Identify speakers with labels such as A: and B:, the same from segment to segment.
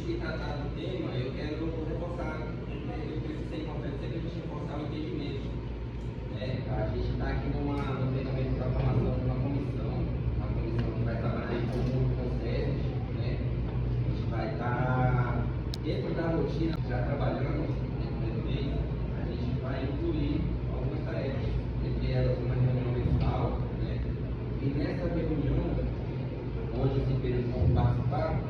A: de tratar do tema, eu quero reforçar, eu preciso ser importante sempre a gente reforçar o entendimento. Né? A gente está aqui no treinamento para a formação de uma comissão que vai trabalhar em conjunto com o SESC, né? A gente vai estar dentro da rotina, já trabalhando dentro do mês, a gente vai incluir algumas tarefas, entre elas uma reunião mensal, né? E nessa reunião, onde os empresas vão participar,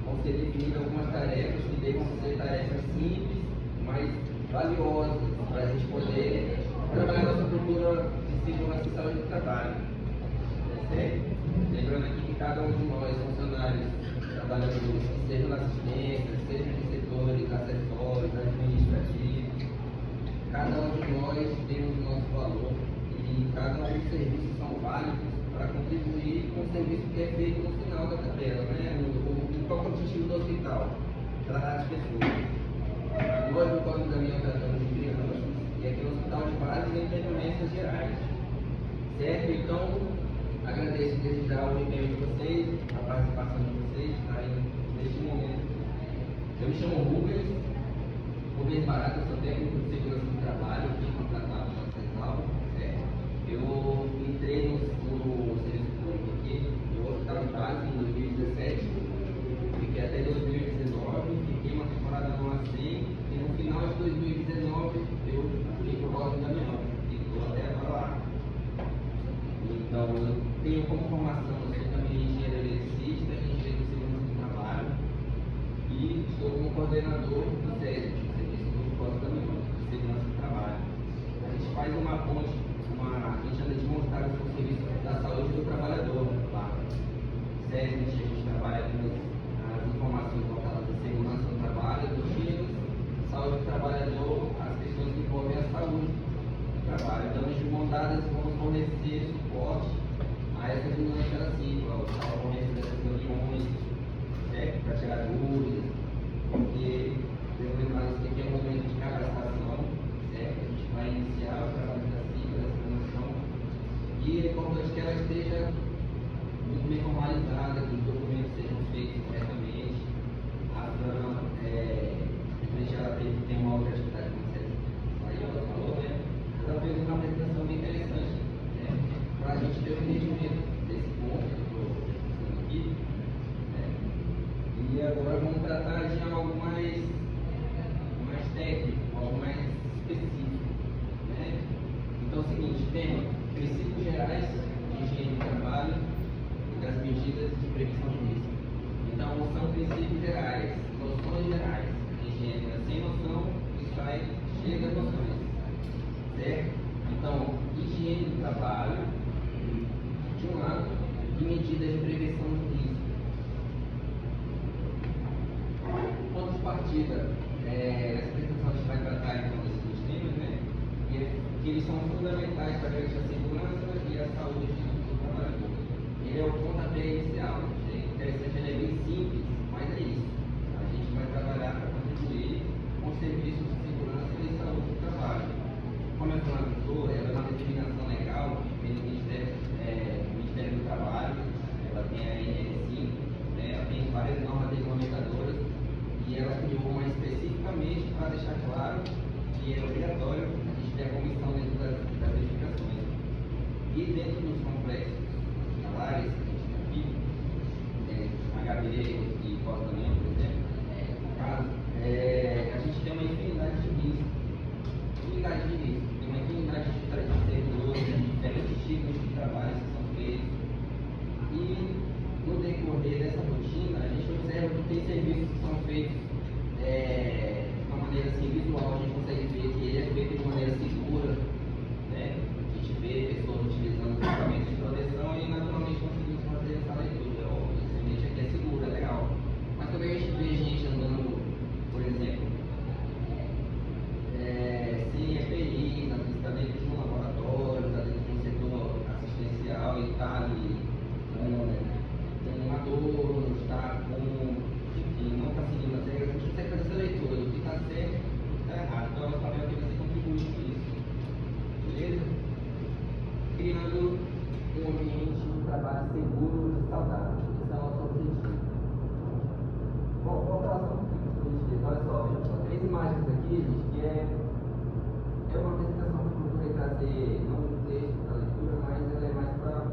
A: vão ser definidas algumas tarefas que devam ser tarefas simples, mas valiosas, para a gente poder trabalhar nossa cultura de segurança e saúde do trabalho. Certo? Lembrando aqui que cada um de nós, funcionários, trabalhadores, seja na assistência, seja nos setores, acessórios, administrativos, cada um de nós temos o nosso valor e cada um dos serviços são válidos para contribuir com o serviço que é feito no final da tabela, né? Qual é o objetivo do hospital? Tratar as pessoas. Nós, no Código da Minha, tratamos de crianças e aqui no Hospital de Base e Intervenções Gerais. Certo? Então, agradeço desde já o empenho de vocês, a participação de vocês neste momento. Eu me chamo Rubens Barata, sou técnico de segurança do trabalho, fui contratado pela CESAL. Eu entrei no serviço público aqui no Hospital de Base em 2017, fiquei até 2019, fiquei uma temporada no AC e no final de 2019 eu fui para o Código da Minha e estou até agora lá. Então, eu tenho como formação, eu sou também engenheiro eletricista, engenheiro de segurança do trabalho e estou como coordenador do SESC, Serviço do Código da Minha, de segurança do trabalho. A gente faz uma ponte, a gente anda de montar o serviço da saúde do trabalhador lá. SESC, a gente trabalha com as informações voltadas à segurança do trabalho, dos filhos, saúde do trabalhador, as questões que envolvem a saúde do trabalho. Então, de montadas, vamos fornecer suporte a essa dinâmica da cicla, ao começo dessas reuniões, certo? Para tirar dúvidas, porque devemos lembrar que aqui é um momento de capacitação, certo? A gente vai iniciar o trabalho da cicla, dessa promoção, e é importante que ela esteja muito bem formalizada, que os documentos sejam feitos corretamente. A Fran, ela tem uma outra atividade que aí ela falou, né? Ela fez uma apresentação bem interessante, né? Para a gente ter o entendimento desse ponto que eu estou aqui, né? E agora vamos tratar de algo mais técnico, algo mais específico, né? Então é o seguinte, tema, princípios gerais de higiene do trabalho e das medidas de prevenção de risco. Então são princípios gerais, noções gerais. Higiene sem noção, isso aí chega às noções. Certo? Então, higiene do trabalho, de um lado, e medidas de prevenção de risco. Ponto de partida, nessa apresentação a gente vai tratar então desses temas, né? Que eles são fundamentais para garantir a segurança e a saúde do trabalhador. Ele é o pontapé inicial. É interessante, ele é bem simples, mas é isso. A gente vai trabalhar para contribuir com serviços de segurança e saúde do trabalho. Como a Fran avisou, ela é uma determinação legal que vem do Ministério do Trabalho, ela tem a NR5, né, ela tem várias normas regulamentadoras e ela criou uma especificamente para deixar claro que é obrigatório a gente ter a comissão dentro das verificações. E dentro dos complexos hospitalares que a gente tem aqui, HB e Costa Leão, por exemplo, no caso, a gente tem uma infinidade de riscos. Tem uma infinidade de servidores, diferentes tipos de trabalhos que são feitos. E no decorrer dessa rotina, a gente observa que tem serviços que são feitos de uma maneira assim, visual, a gente consegue ver que ele é feito de maneira segura, né? A gente vê pessoas utilizando equipamentos de proteção e naturalmente conseguimos fazer essa leitura. Esse ambiente aqui é seguro, é legal. Mas também a gente vê gente andando, por exemplo, sem EPI, está dentro de um laboratório, está dentro de um setor assistencial e está ali com uma dor, está com, enfim, não está seguindo as regras, a gente consegue fazer essa leitura do que está certo e do que está errado. Então, o papel que você contribui com isso. Beleza? Criando um ambiente de trabalho seguro e saudável. Esse é o nosso objetivo. Bom, volta lá só um pouquinho. Olha só, três imagens aqui, gente, que é uma apresentação que eu procurei trazer, não um texto da leitura, mas ela é mais para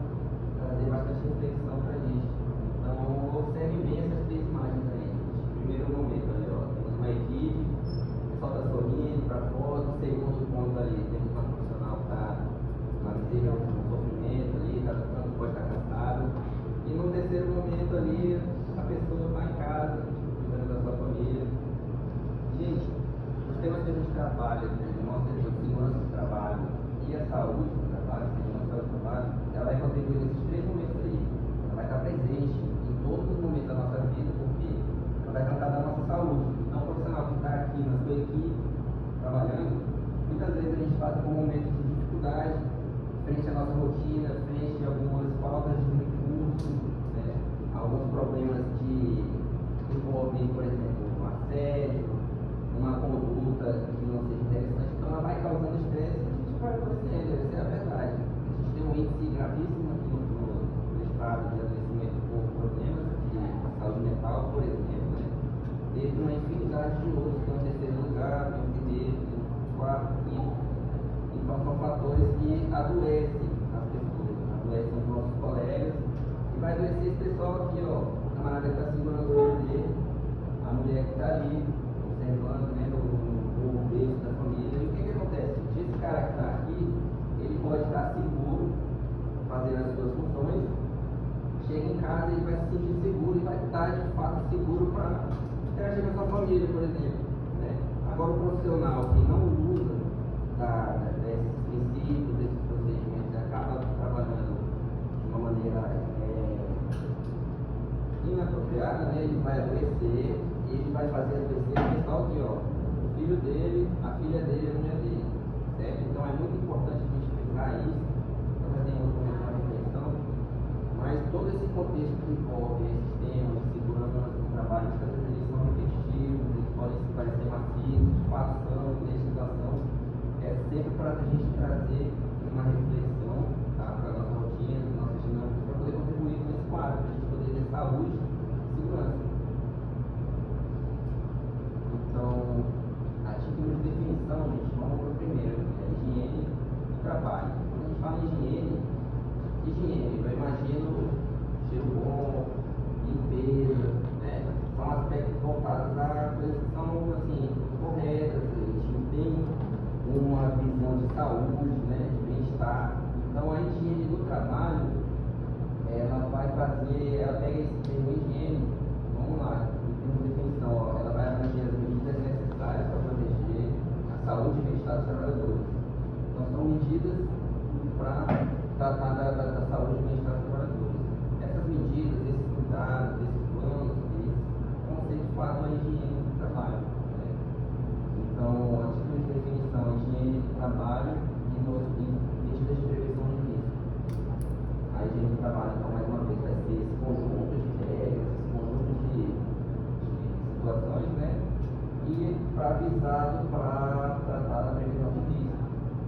A: trazer bastante reflexão para a gente. Então, observe bem essas três imagens aí. Primeiro momento ali, ó, temos uma equipe, o pessoal está sorrindo para foto. Segundo ponto ali, temos uma profissional que está uma visível um sofrimento ali, está tratando, pode estar cansado. E no terceiro momento ali, a pessoa está em casa, cuidando da sua família. Gente, os temas que a gente trabalha, né, de nosso setor de segurança do trabalho e a saúde do trabalho, segurança do trabalho, ela vai contribuir nesses três momentos aí. Ela vai estar presente em todos os momentos da nossa vida, porque ela vai tratar da nossa saúde. Então, o profissional que está aqui na sua equipe, trabalhando, muitas vezes a gente passa por momentos de dificuldade, frente à nossa rotina, frente a algumas faltas de recursos, né, alguns problemas de envolver, por exemplo, um assédio, uma conduta que não seja interessante, então ela vai causando estresse, a gente vai adoecendo, essa é a verdade. A gente tem um índice gravíssimo aqui no estado de adoecimento por problemas de saúde mental, por exemplo, né? Teve uma infinidade de outros, que estão em terceiro lugar, no primeiro, no quarto, quinto. Então são fatores que adoecem as pessoas, adoecem os nossos colegas, e vai adoecer esse pessoal aqui, ó, o camarada que está segurando o filho dele, a mulher que está ali, observando, né, o berço da família. E o que acontece? Esse cara que está aqui, ele pode estar seguro, fazendo as suas funções, chega em casa e vai se sentir seguro e vai estar de fato seguro para interagir com a sua família, por exemplo, né? Agora o profissional que não usa desses princípios, desses procedimentos, acaba trabalhando de uma maneira inapropriada, né? Ele vai adoecer, e ele vai fazer adoecer o pessoal aqui, ó, o filho dele, a filha dele, a mulher dele, certo? Então é muito importante a gente frisar isso. Então já tem outro momento de reflexão, mas todo esse contexto que envolve esses temas de segurança no trabalho, muitas vezes eles são repetitivos, eles podem parecer macios, de fato são, legislação, é sempre para a gente trazer uma reflexão, tá, para a nossa rotina, para a nossa dinâmica, para poder contribuir com esse quadro, para a gente poder ter saúde e segurança. Então, a título de definição, gente, vamos para o primeiro, que é higiene do trabalho. Quando a gente fala em higiene, eu imagino cheiro bom, limpeza, né? São aspectos voltados a coisas que são, assim, corretas, a gente não tem uma visão de saúde, né, de bem-estar. Então, a higiene do trabalho, ela vai fazer, ela pega esse termo higiene, vamos lá, em termos de definição, ó, ela vai abranger as medidas necessárias para proteger a saúde e bem-estar dos trabalhadores. Então, são medidas para tratar da saúde e bem-estar dos trabalhadores. Essas medidas, esses cuidados, esses planos, eles vão ser de fato a higiene do trabalho, né? Então, a título de definição, a higiene do trabalho e medidas de prevenção de risco. A higiene do trabalho, então, mais uma vez, vai ser esse conjunto de regras, esse conjunto de situações, né? E visado para tratar da prevenção de risco.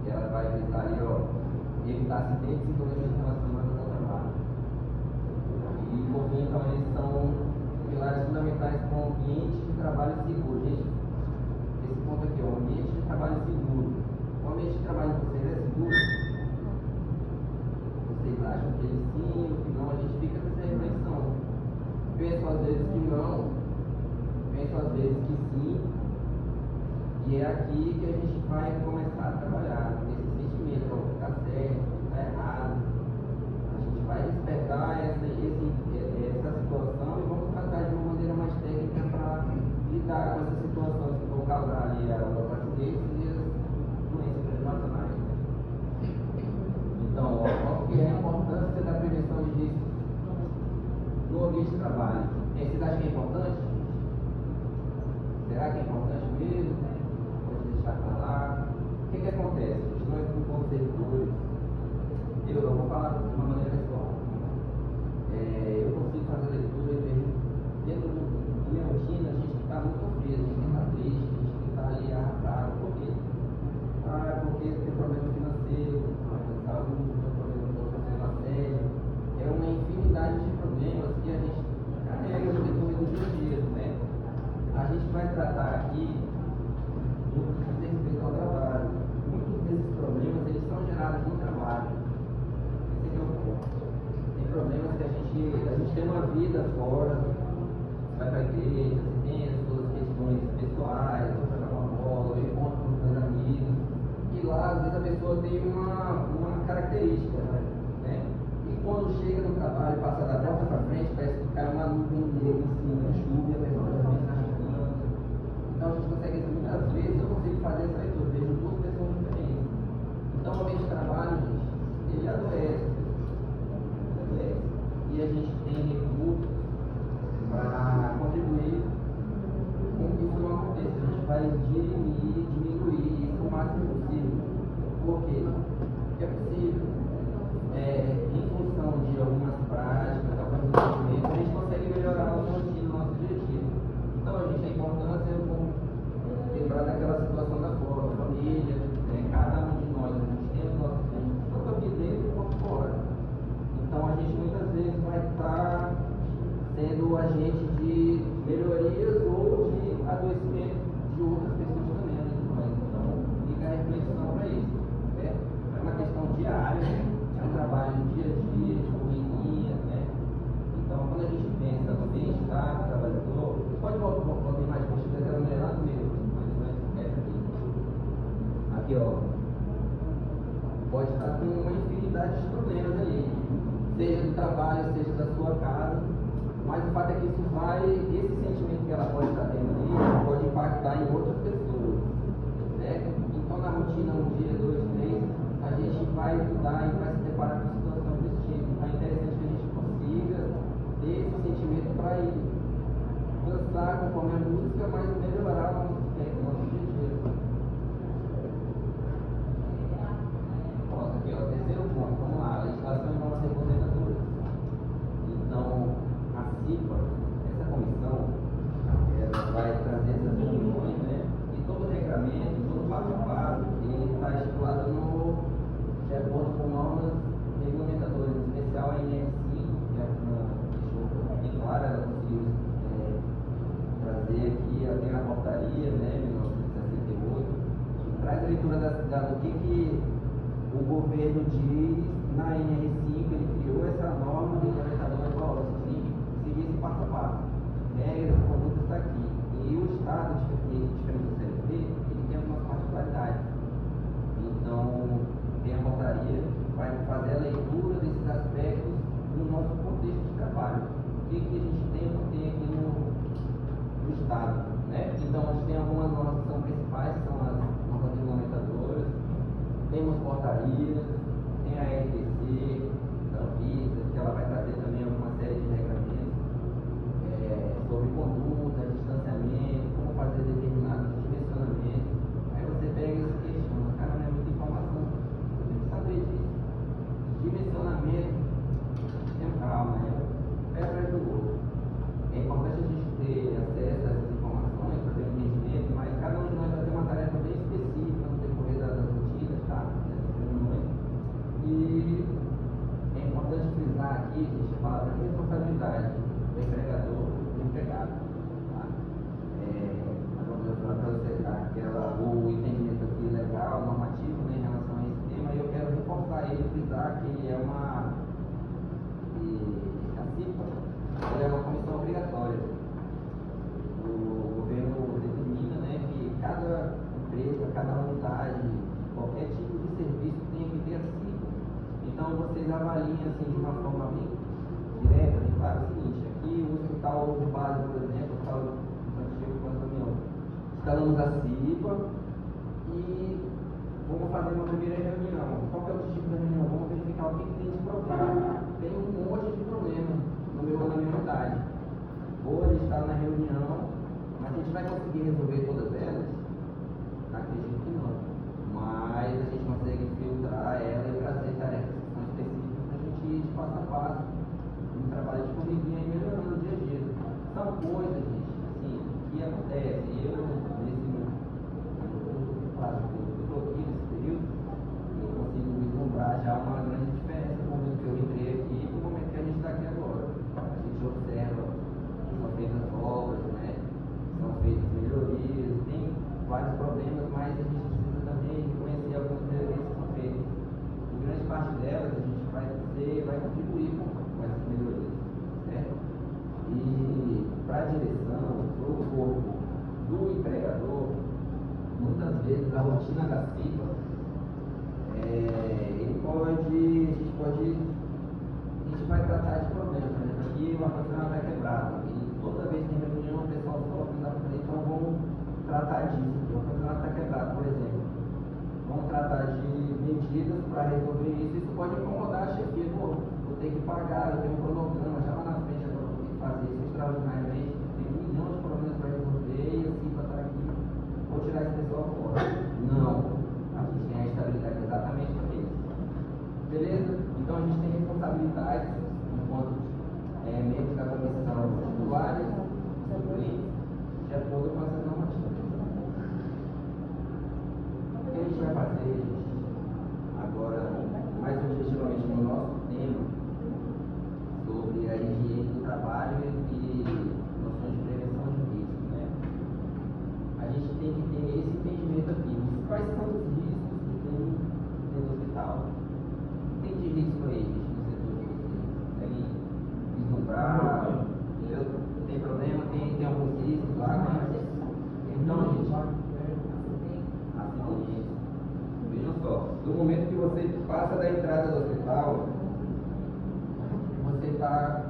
A: E ela vai visar ali, ó, evitar acidentes e doenças relacionadas ao trabalho. E, por fim, então, eles são pilares fundamentais para um ambiente de trabalho seguro. Gente, esse ponto aqui, ó, ambiente de trabalho seguro. O ambiente de trabalho de vocês é seguro? Vocês acham que ele sim ou que não? A gente fica com essa reflexão. Penso às vezes que não, penso às vezes que sim. E é aqui que a gente vai começar a trabalhar nesse sentimento, ó, que está certo, que está errado. A gente vai despertar essa situação e vamos tratar de uma maneira mais técnica para lidar com essas situações que vão causar ali os acidentes e as doenças transnacionais. Então, qual que é a importância da prevenção de riscos no ambiente de trabalho? Vocês acham que é importante? Será que é importante mesmo? Pode deixar para lá. O que acontece? Nós, como servidores, eu vou falar de uma maneira pessoal. Eu consigo fazer leitura e vejo dentro da minha rotina a gente está muito sofrido, a gente está triste, a gente está ali arrasado. Por quê? Porque tem problema financeiro, problema de saúde, tem problema de assédio. É uma infinidade de problemas que a gente carrega no decorrer dos dias, né? gente tem uma vida fora, você vai para a igreja, você tem as suas questões pessoais, vai jogar uma bola, eu encontro com os meus amigos, e lá às vezes a pessoa tem uma característica, né? E quando chega no trabalho, passa da porta para frente, parece que cai uma nuvem negra em cima da chuva e a pessoa também está chegando. Então a gente consegue, muitas vezes eu consigo fazer essa leitura, vejo duas pessoas diferentes. Então o ambiente de trabalho, gente, ele adoece. E a gente tem recursos para contribuir com que isso não aconteça. A gente vai diminuir isso o máximo possível. Por quê? Porque é possível. Em função de algumas práticas, alguns entendimentos, a gente consegue melhorar a nossa rotina, o nosso dia a dia. Então, a gente, a importância é lembrar daquela situação da família, cada um de nós, a gente tem os nossos filhos, tanto aqui dentro quanto fora. Então a gente muitas vezes vai estar sendo agente de melhorias ou de adoecimento de outras pessoas também, além de nós. Então fica a reflexão para isso. É uma questão diária, é um trabalho dia a dia, de correria, né? Então quando a gente pensa no bem-estar do trabalhador, pode voltar mais para a aquela mulher lá no meio, mas essa aqui. Aqui ó, pode estar com uma infinidade de problemas ali, seja do trabalho, seja da sua casa, mas o fato é que esse sentimento que ela pode estar tendo ali, pode impactar em outras pessoas, certo? Então na rotina, um dia, dois, três, a gente vai estudar e vai se deparar com situações desse tipo. Então é interessante que a gente consiga ter esse sentimento para ir dançar conforme a música, mas melhorar o nosso aspecto, o nosso dia a dia. Aqui, ó, terceiro ponto, vamos lá, legislação e normas regulamentadoras. Então, a CIPA, essa comissão, ela vai trazer essas reuniões, né? E todo o regramento, todo o passo a passo, ele está estipulado de acordo com normas regulamentadoras, em especial a NR5, que a Bruna deixou bem clara, ela conseguiu trazer aqui, ela tem a portaria, né, 1968, que traz a leitura do que o governo diz na NR5, ele criou essa norma regulamentadora e falou: você tem que seguir esse passo a passo. Regras, a conduta está aqui. E o Estado, diferente do CLT, ele tem algumas particularidades. Então, tem a portaria que vai fazer a leitura desses aspectos no nosso contexto de trabalho. O que a gente tem ou não tem aqui no Estado, né? Então, a gente tem algumas normas que são principais, que são as normas regulamentadoras. Temos portarias, tem a RTC, da Anvisa, que ela vai trazer também uma série de regramentos sobre conduta, distanciamento, como fazer determinados dimensionamentos. Aí você pega e se questiona, cara, não é muita informação, eu tenho que saber disso. Dimensionamento, tenha calma, pé atrás do outro. É importante a gente ter acesso a essas informações para ter um entendimento, mas cada um de nós vai ter uma tarefa bem específica no decorrer das rotinas, tá? Nessas reuniões. E é importante frisar aqui, a gente fala da responsabilidade do empregador e do empregado. Tá? Mas vamos falar para você o entendimento aqui legal, normativo, né, em relação a esse tema, e eu quero reforçar ele, frisar que ele é a CIPA, ela é uma comissão obrigatória. O governo determina, né, que cada empresa, cada unidade, qualquer tipo de serviço tem que ter a CIPA. Então vocês avaliem assim de uma forma bem direta, bem clara, o seguinte: aqui o hospital de base, por exemplo, o hospital infantil com a União, instalamos a CIPA e vamos fazer uma primeira reunião. Qual que é o tipo da reunião? Vamos verificar o que tem de problema. Tem um monte de problema na minha unidade. Vou listar na reunião, mas a gente vai conseguir resolver todas elas? Acredito que não. Mas a gente consegue filtrar ela e trazer tarefas que são específicas para a gente ir de passo a passo no trabalho de formiguinha e melhorando o dia a dia. São coisas, gente, assim, que acontecem. Eu, nesse prazo que eu estou aqui, nesse período, eu consigo vislumbrar já uma grande diferença do momento que eu entrei aqui e do momento que a gente está aqui agora. A gente observa que são feitas obras, né? São feitas melhorias, tem vários problemas, mas a gente precisa também reconhecer algumas melhorias que são feitas. E grande parte delas a gente vai contribuir com essas melhorias. né? E para a direção, para o corpo do empregador, muitas vezes a rotina da CIPA, a gente vai tratar de problemas, né? Aqui o ar-condicionado está quebrado e toda vez que tem reunião o pessoal sofre, então vamos tratar disso. O ar-condicionado está quebrado, por exemplo. Vamos tratar de medidas para resolver isso. Isso pode incomodar a chefia. Pô, vou ter que pagar, eu tenho um cronograma, já lá na frente agora vou ter que fazer isso extraordinariamente. Tem 1 milhão de problemas para resolver e assim para estar aqui. Vou tirar esse pessoal fora. Não. A gente tem a estabilidade exatamente para isso. Beleza? Então a gente tem responsabilidades enquanto membros da comissão titulares, suplentes, de acordo com essas normativas. O que a gente vai fazer, gente, agora, mais objetivamente no nosso tema, sobre a higiene do trabalho e noções de prevenção de risco, né? A gente tem que ter esse entendimento aqui. Quais são os riscos que tem no hospital? Tem de risco aí, gente, no setor de vocês? Tem vislumbrar, tem problema, tem alguns riscos lá, mas... Então, gente, acidente. Vejam só, no momento que você passa da entrada do hospital, você está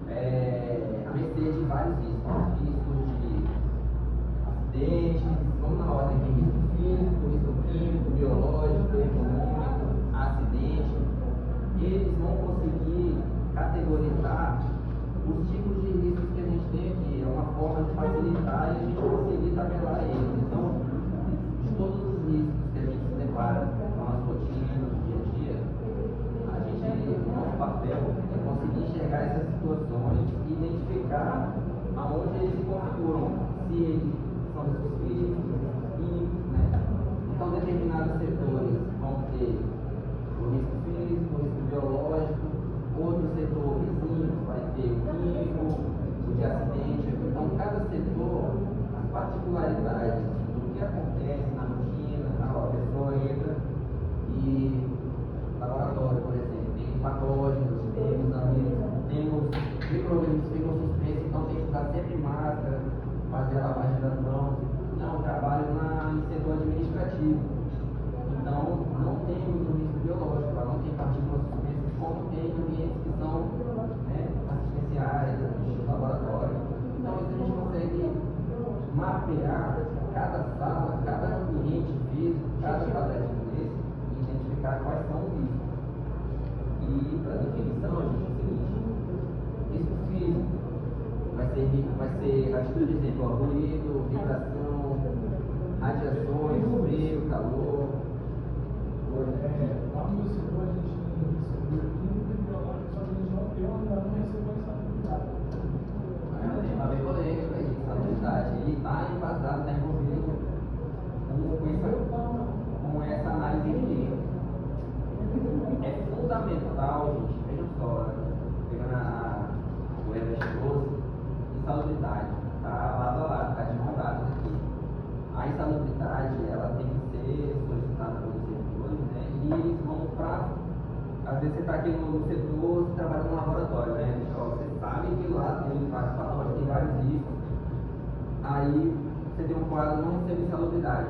A: a mercê de vários riscos. Riscos de acidentes, vamos na ordem aqui, risco físico, risco químico, biológico, econômico, acidente. Eles vão conseguir categorizar os tipos de riscos que a gente tem aqui. É uma forma de facilitar e a gente conseguir tabelar eles. Então, de todos os riscos que a gente se depara com a nossa rotina, no dia a dia, o nosso papel é conseguir enxergar essas situações e identificar aonde eles se configuram, se eles são riscos físicos, né? Então, determinados setores vão ter o risco físico, o risco biológico, outro setor vizinho vai ter o químico, o de acidente. Então, cada setor, as particularidades do que acontece na rotina, a pessoa entra e laboratório, por exemplo, tem patógenos, temos micro-organismos que ficam suspensos, então tem que usar sempre máscara, fazer a lavagem das mãos. Não, trabalho em setor administrativo. Então, não temos um risco biológico, não tem partículas suspensas como tem em ambientes que são assistenciais, no laboratório. Então, isso a gente consegue mapear cada sala, cada ambiente físico, cada quadradinho desse e identificar quais são os riscos. E, para definição, a gente, é o seguinte: risco físico vai ser a título de exemplo, ruído, vibração, radiações, frio, calor.
B: Lá no meu setor a gente recebeu química e biológica, só que a gente não recebeu essa habilidade.
A: Está bem polêmico aí, essa habilidade. Ele está embasado, está envolvido com essa análise de risco. É fundamental, gente, vejam só, pegando o Everest insalubridade, está lado a lado, está de mão dada aqui. A insalubridade, ela tem que ser solicitada pelos servidores, né? E eles vão para... Às vezes você está aqui no setor, você trabalha no laboratório, né? Você sabe que lá tem vários patógenos, tem vários riscos. Aí você tem um quadro, não recebe insalubridade.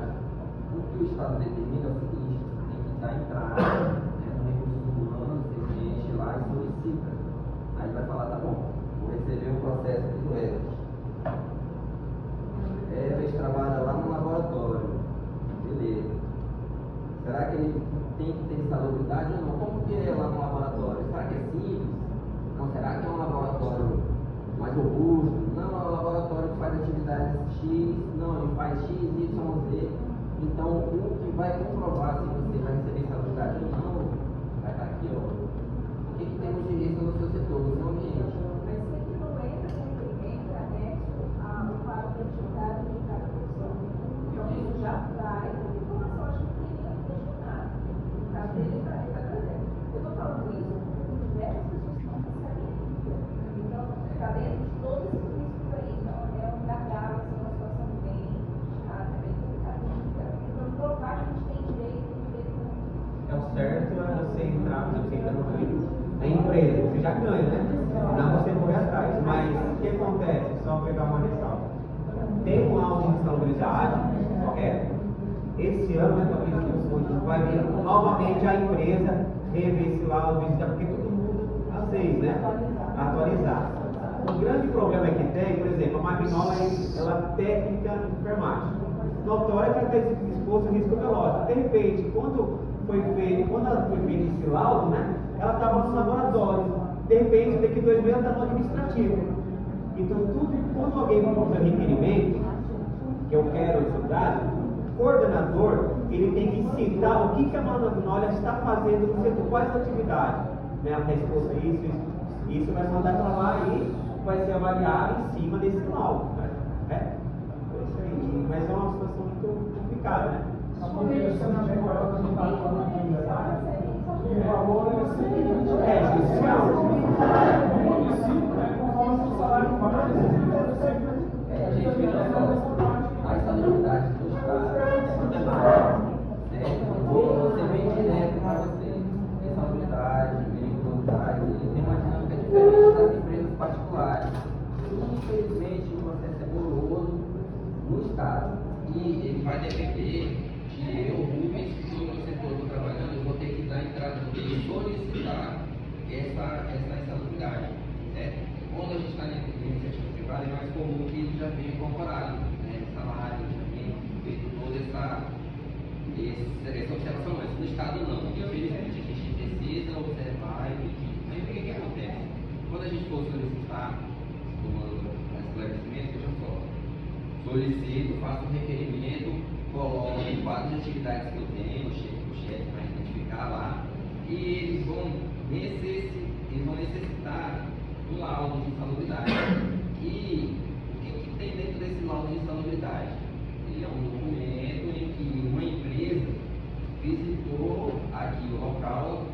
A: O que o Estado determina é o seguinte: você tem que dar entrada, né, no recurso humano, você preenche lá e solicita. Aí vai falar, tá bom, vou receber o processo aqui do Everest. Everest trabalha lá no laboratório. Beleza. Será que ele tem que ter insalubridade ou não? Como que é lá no laboratório? Será que é simples? Não, será que é um laboratório mais robusto? Não, é um laboratório que faz atividades X, não, ele faz X, Y, Z. Então, o que vai comprovar se você vai receber insalubridade ou não, vai estar aqui, ó. O que temos de risco no seu setor, no seu ambiente?
C: Mas sempre não entra anexo ao quadro de atividade de cada pessoa. Então, isso já traz a informação, acho que não tem nem questionar. No caso dele, está trazendo. Eu estou falando isso com diversas pessoas que estão recebendo. Então, está dentro de todos esses riscos aí. Então, é um gargalo, assim, uma situação bem chata, bem complicada. Então, provar que a gente tem direito
D: É o certo é você entrar no meio da empresa, você já ganha, né? Senão você corre atrás. mas o que acontece? Só pegar uma ressalva. Tem um laudo de insalubridade, correto? Esse ano, né, talvez vai vir novamente a empresa rever esse laudo, visitar, porque todo mundo às vezes, né? Atualizar. O grande problema que tem, por exemplo, a Magnolia ela é técnica de enfermagem. Notória que ela está exposto a risco biológico. De repente, quando ela foi feito esse laudo, né? Ela estava no laboratório. De repente, daqui 2 meses ela está no administrativo. Então, quando alguém usa requerimento, que eu quero esse dado, o coordenador ele tem que citar o que a Magnolia está fazendo no setor, quais atividades. Né? Ela está exposta a isso vai mandar para lá e vai ser avaliado em cima desse laudo. Né? É isso aí. Mas é uma situação muito complicada, né?
B: A conversa na agora também está falando aqui, né? E o valor é simplesmente judicial. O município, conforme o salário base,
A: a estabilidade do Estado é problemática. Você vem direto para você. Estabilidade, periculosidade, ele tem uma dinâmica diferente das empresas particulares. Infelizmente, o processo é moroso no Estado. E ele vai depender de eu, Rubens, que estou no setor, estou trabalhando, eu vou ter que dar entrada e solicitar essa insalubridade. Quando a gente está na iniciativa privada, é mais comum que ele já venha incorporado, né? Salário, já venha feito toda essa observação, mas no Estado não. Infelizmente, a gente precisa observar e pedir. Mas o que acontece? Quando a gente for solicitar um esclarecimento, veja só, solicito, faço um requerimento, coloco o quadro de atividades que eu tenho, o chefe vai identificar lá, e eles vão necessitar do laudo de insalubridade. E o que tem dentro desse laudo de insalubridade? Ele é um documento em que uma empresa visitou aqui o local,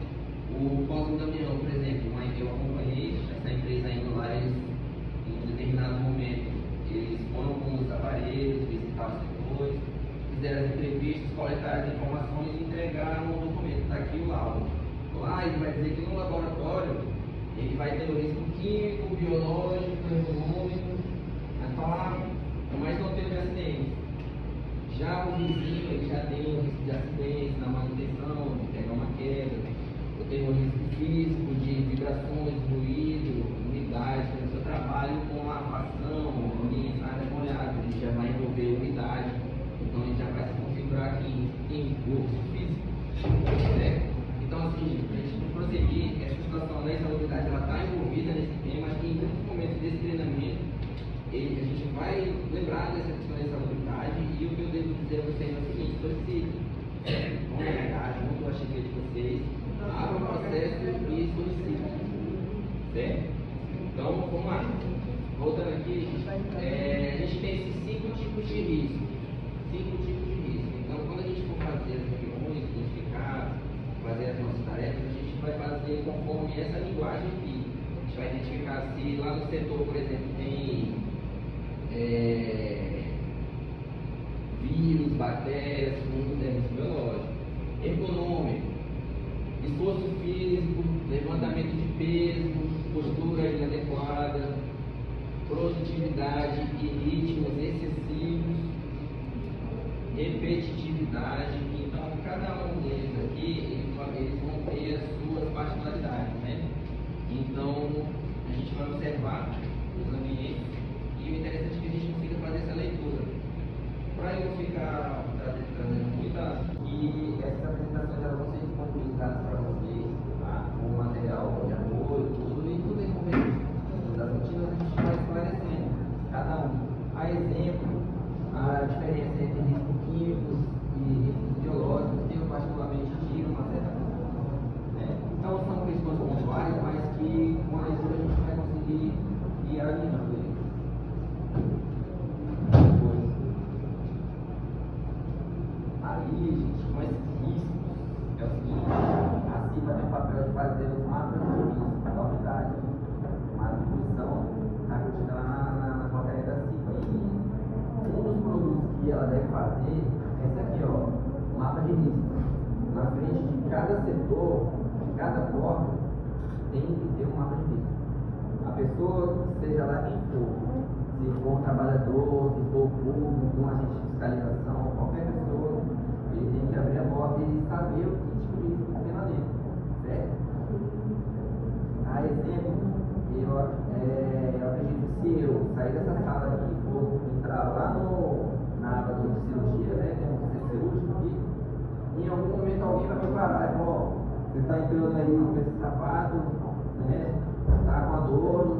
A: o Cosmo Damião, por exemplo, eu acompanhei essa empresa indo lá, eles, em um determinado momento, eles foram com os aparelhos, visitaram os setores, fizeram as entrevistas, coletaram as informações e entregaram o documento. Está aqui o laudo. Lá ele vai dizer que no laboratório ele vai ter o risco químico, biológico, econômico, vai falar, mas não teve acidente. Já o vizinho ele já tem o risco de acidente na manutenção, de pegar uma queda, eu tenho o risco físico de vibrações, ruído, umidade, porque eu trabalho com lavação, minha área molhada, ele já vai envolver umidade, então ele já vai se configurar aqui em curso físico. Certo? Então, assim, a gente prosseguir, essa situação da insalubridade ela está envolvida nesse tema, acho que em muitos momentos desse treinamento a gente vai lembrar dessa questão da insalubridade e o que eu devo dizer a vocês é o seguinte: solicite, com verdade, muito a chefia de vocês, abra o processo e solicite. Certo? Então, vamos lá. Voltando aqui, a gente tem esses 5 tipos de risco. 5 tipos de risco. Então, quando a gente for fazer as reuniões, identificar, fazer as nossas tarefas, a gente vai fazer conforme essa linguagem aqui. A gente vai identificar se lá no setor, por exemplo, tem vírus, bactérias, fungos, risco biológico. Econômico, esforço físico, levantamento de peso, postura inadequada, produtividade e ritmos excessivos, repetitividade. Então, cada um deles aqui, eles vão ter as suas particularidades, né? Então, a gente vai observar os ambientes e o interessante é que a gente consiga fazer essa leitura. Para eu não ficar trazendo muita... E essas apresentações elas vão ser disponibilizadas para vocês, tá? Com o material de apoio, tudo, e tudo em conveniência. Das rotinas a gente vai esclarecendo cada um. A exemplo, a diferença entre riscos químicos e riscos biológicos, que eu particularmente tiro uma certa questão. Então são questões pontuais, mas que com a leitura a gente vai conseguir ir alinhando eles. Aí, gente, com esses riscos, é o seguinte: a CIPA tem o papel de fazer os mapas de risco da unidade. Uma atribuição está contida lá na portaria da CIPA. E um dos produtos que ela deve fazer é esse aqui, ó, mapa de risco. Na frente de cada setor, de cada porta, tem que ter um mapa de risco. A
E: pessoa, seja lá quem for, se for um trabalhador, se for público, um agente de fiscalização, qualquer pessoa, ele tem que abrir a porta e saber o que tipo de risco tem lá dentro, certo? A exemplo, eu acredito que se eu sair dessa sala aqui e for entrar lá na aba de cirurgia, né, tem um centro cirúrgico aqui, em algum momento alguém vai me parar e falar, ó, você está entrando aí com esse sapato, né, está com a dor,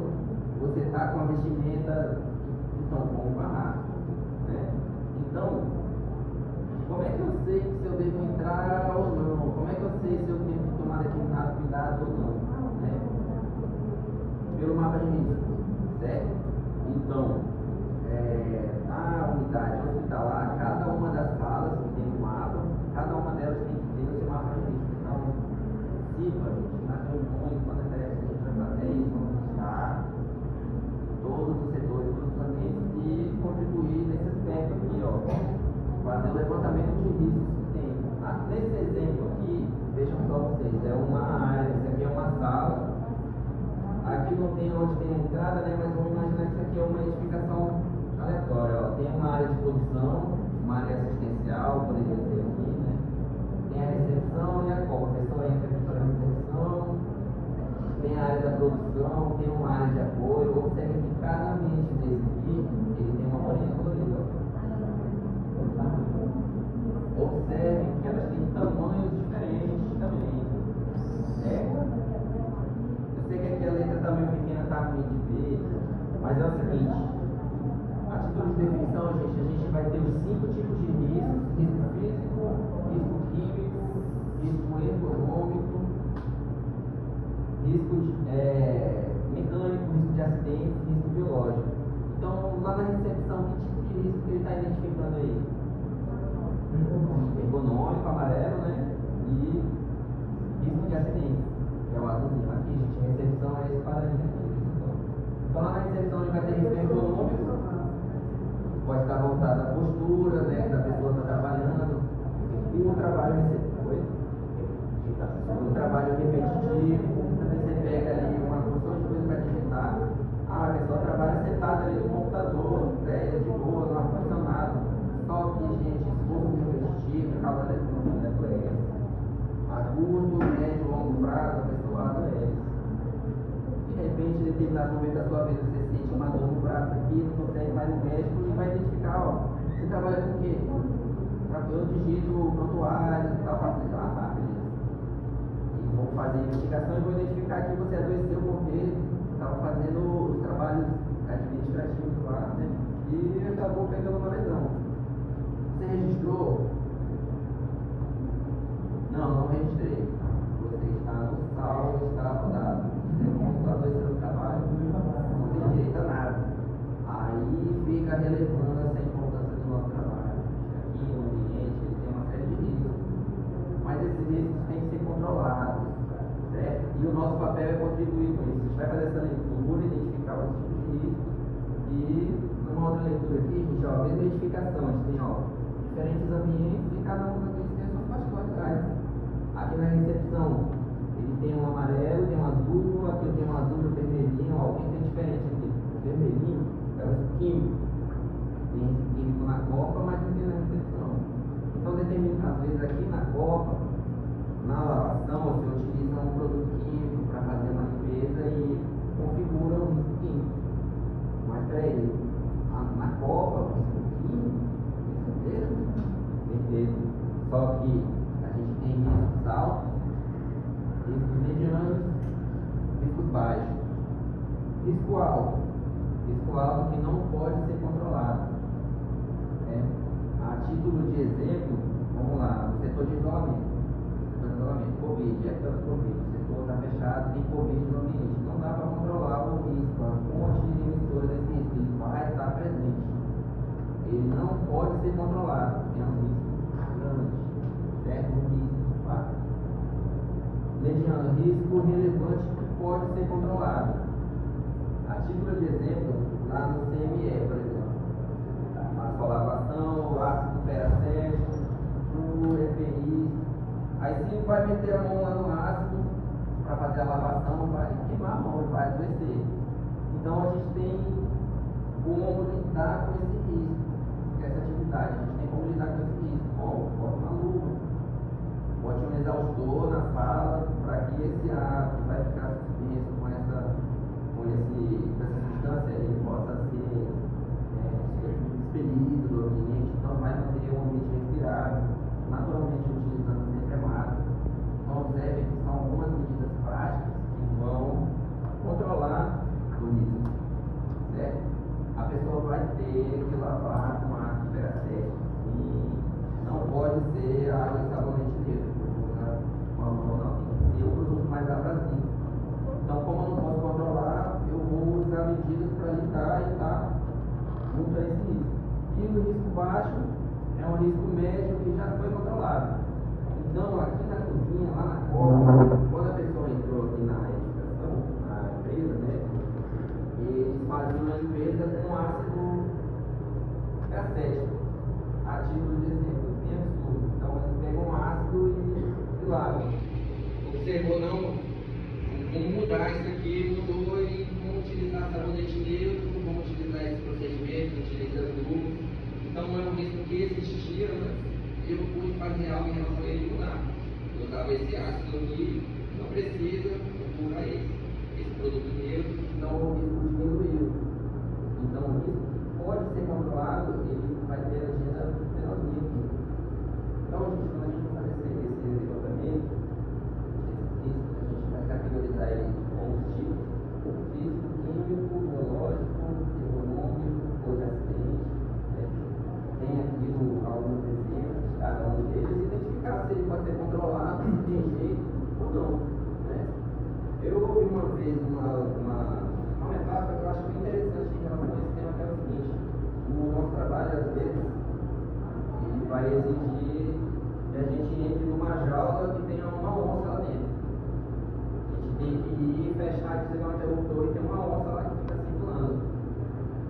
E: você está com a vestimenta, então vamos parar, né? Então, como é que eu sei se eu devo entrar ou não? Como é que eu sei se eu tenho que tomar determinado cuidado ou não? Né? Pelo mapa de risco, certo? Então, na unidade hospitalar, cada uma das salas que tem um mapa, cada uma delas tem que ter o seu mapa de risco. Então, se a gente nas reuniões, quando a gente vai fazer isso, vamos buscar todos os setores, todos os ambientes e contribuir nesse aspecto aqui, ó. Fazer o levantamento de riscos que tem. Nesse exemplo aqui, vejam só vocês, é uma área, isso aqui é uma sala. Aqui não tem onde tem entrada, né? Mas vamos imaginar que isso aqui é uma edificação aleatória. Ó. Tem uma área de produção, uma área assistencial, poderia ser aqui, né? Tem a recepção e a copa. A pessoa entra aqui para a recepção, tem a área da produção, tem uma área de apoio. Observe que cada ambiente desse aqui, ele tem uma bolinha colorida. Observem que elas têm tamanhos diferentes também. Eu sei que aqui a letra está meio pequena, está ruim de ver, mas é o seguinte, a título de definição, gente, a gente vai ter os 5 tipos de riscos: risco físico, risco químico, risco ergonômico, risco mecânico, risco de acidente, risco biológico. Então, lá na recepção, que tipo de risco que ele está identificando aí? Ergonômico, amarelo, né? E risco de acidente, que é o azulzinho. Aqui, gente, a recepção é esse paradinho aqui. Então, lá na recepção, ele vai ter risco ergonômico, pode estar voltado à postura, né? Que a pessoa está trabalhando, e o trabalho o trabalho repetitivo, você pega ali uma porção de coisa para digitar. A pessoa trabalha sentada ali no computador, de boa, no ar-condicionado. Só que, gente, esforço repetitivo causa lesão, né? Doença. A curto, médio, longo prazo, a pessoa adoece. De repente, em determinado momento da sua vida, você sente uma dor no braço aqui, não consegue mais no médico e vai identificar, ó, você trabalha com o quê? Eu digito prontuários e tal, faço isso. Ah, tá, beleza. E vou fazer a investigação e vou identificar que você adoeceu porque estava fazendo os trabalhos administrativos lá, né? E acabou pegando uma lesão. Você registrou? Não registrei. Você está no saldo, está rodado. Você não adoeceu no trabalho, não tem direito a nada. Aí fica a relevância, a importância do nosso trabalho. Aqui no ambiente ele tem uma série de riscos. Mas esses riscos têm que ser controlados, certo? E o nosso papel é contribuir com isso. A gente vai fazer essa leitura, identificar os tipos de riscos. E numa outra leitura aqui, gente, ó, a mesma identificação. A gente tem, ó, diferentes ambientes e cada um daqueles tem as suas particularidades. Aqui na recepção, ele tem um amarelo, tem um azul, aqui tem um azul e um vermelhinho. Ó, o que tem diferente aqui? O vermelhinho é o químico. Tem esse químico na copa, mas não tem na recepção. Então, às vezes aqui na copa, na lavação, você utiliza um produto químico para fazer uma limpeza e configura o risco químico. Mas peraí, na copa, o risco químico, certeza? Só que a gente tem riscos altos, riscos medianos, riscos baixos. Risco alto que não pode ser controlado. A título de exemplo, vamos lá, no setor de isolamento, Covid, época do Covid, o setor está fechado, tem Covid no ambiente, não dá para controlar o risco, a fonte emissora desse risco, ele vai estar presente, ele não pode ser controlado, é um risco grande, certo? Um risco de fato. Mediano, risco relevante que pode ser controlado. A título de exemplo, lá no CME, por exemplo, a solavação, o ácido peracético, o EPI. Aí se vai meter a mão lá no ácido para fazer a lavação, vai queimar a mão, vai adoecer. Então a gente tem como lidar com esse risco, com essa atividade. A gente tem como lidar com esse risco. Bom, bota uma luva, bote um exaustor na sala para que esse ar que vai ficar suspenso com essa substância ele possa ser expelido do ambiente, então vai manter o ambiente respirável, naturalmente utilizando sempre a máscara. Então observe que são algumas medidas práticas que vão controlar o risco, certo? A pessoa vai ter que lavar com água peracética e não pode ser água e sabonete neutro, com a mão não, tem que ser um produto mais abrasivo. Então, como eu não posso controlar, eu vou usar medidas para lidar e estar junto a esse risco. E o risco baixo é um risco médio que já foi controlado. Então, aqui na cozinha, lá na cola, quando a pessoa entrou aqui na edificação, na empresa, né, eles faziam uma limpeza com ácido acético, a título de exemplo, bem absurdo. Então, eles pegam um ácido e lavam.
A: Observou não? Vamos mudar isso aqui, mudou e vamos utilizar sabonete neutro, vamos utilizar esse procedimento, utilizando luz. Então é um risco que existia, né? Eu pude fazer algo em relação a ele mudar. Eu usava esse ácido aqui, não precisa, procura esse produto neutro.
E: Então o risco diminuiu. Então o risco pode ser controlado, ele vai ter a agenda penalzinha aqui. Então, gente, quando a gente for fazer esse levantamento, a gente vai categorizar ele com os tipos: físico, químico, biológico, econômico, ou de acidente. Né? Tem aqui alguns exemplos de cada um deles e identificar se ele pode ser controlado, se tem jeito ou não. Né? Eu ouvi uma vez uma metáfora que eu acho bem interessante em relação a esse tema, que é o seguinte: o nosso trabalho, às vezes, ele vai exigir que a gente entre numa jaula que tenha uma onça lá dentro. A gente tem que ir, fechar, desligar o interruptor e tem uma onça lá que fica circulando.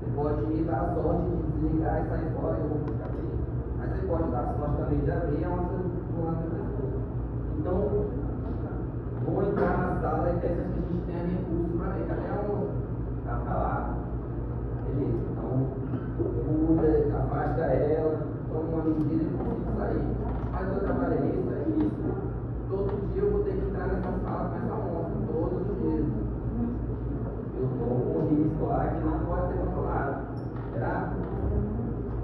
E: Você pode dar a sorte de desligar e sair fora e eu ficar abrir. Mas você pode dar a sorte também de abrir a onça do lado da pessoa. Então, vou entrar na sala e peço que a gente tenha recurso para ver cadê a onça. Tá lá. Beleza. Então, muda, afasta ela, toma uma medida e consigo sair. Mas eu trabalhei isso. Todo dia eu vou ter que entrar nessa sala com essa onça, todos os dias. Eu estou com um risco lá que não pode ser controlado. Será?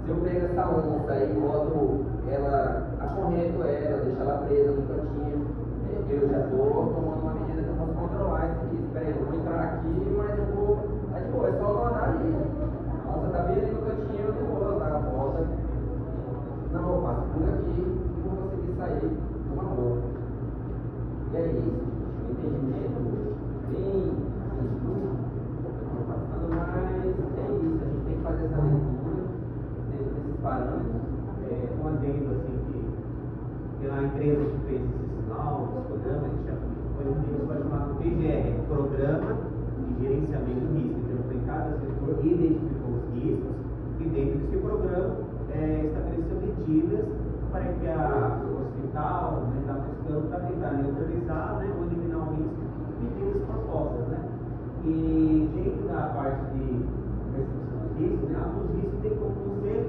E: Se eu pego essa onça e boto ela, acorrento ela, deixo ela presa no cantinho, eu já estou tomando uma medida que eu posso controlar esse risco. Peraí, eu vou entrar aqui, mas eu vou. Aí, pô, é só eu andar ali. A onça está bem ali no cantinho, eu não vou dar a volta. Não, eu passo por aqui e vou conseguir sair de uma boa. E é isso. O entendimento bem simples, eu estou passando, mas é isso. A gente tem que fazer essa leitura dentro desses parâmetros.
D: Um adendo assim que a empresa que fez esse sinal, esse programa, a gente já foi um livro chamado PGR, Programa de Gerenciamento do Risco. Então, foi cada setor identificou os riscos e dentro desse programa estabeleceu medidas para que o hospital está buscando para tentar neutralizar, né, ou eliminar o risco, medidas propostas. Né? E dentro da parte de restrição dos riscos, né, alguns riscos tem como você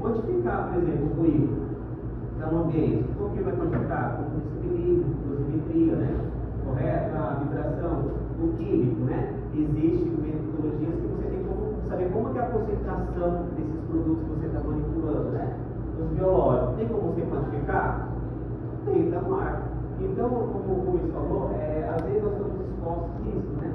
D: quantificar, por exemplo, o ruído no ambiente. Como que vai quantificar? Com desequilíbrio, dosimetria, né? Correto? A vibração, o químico, né? Existem metodologias que você tem como saber como que é a concentração desses produtos que você está manipulando, né? Os biológicos, tem como você quantificar? Tem, está no ar. Então, como o Luiz falou, às vezes nós estamos expostos a isso, né?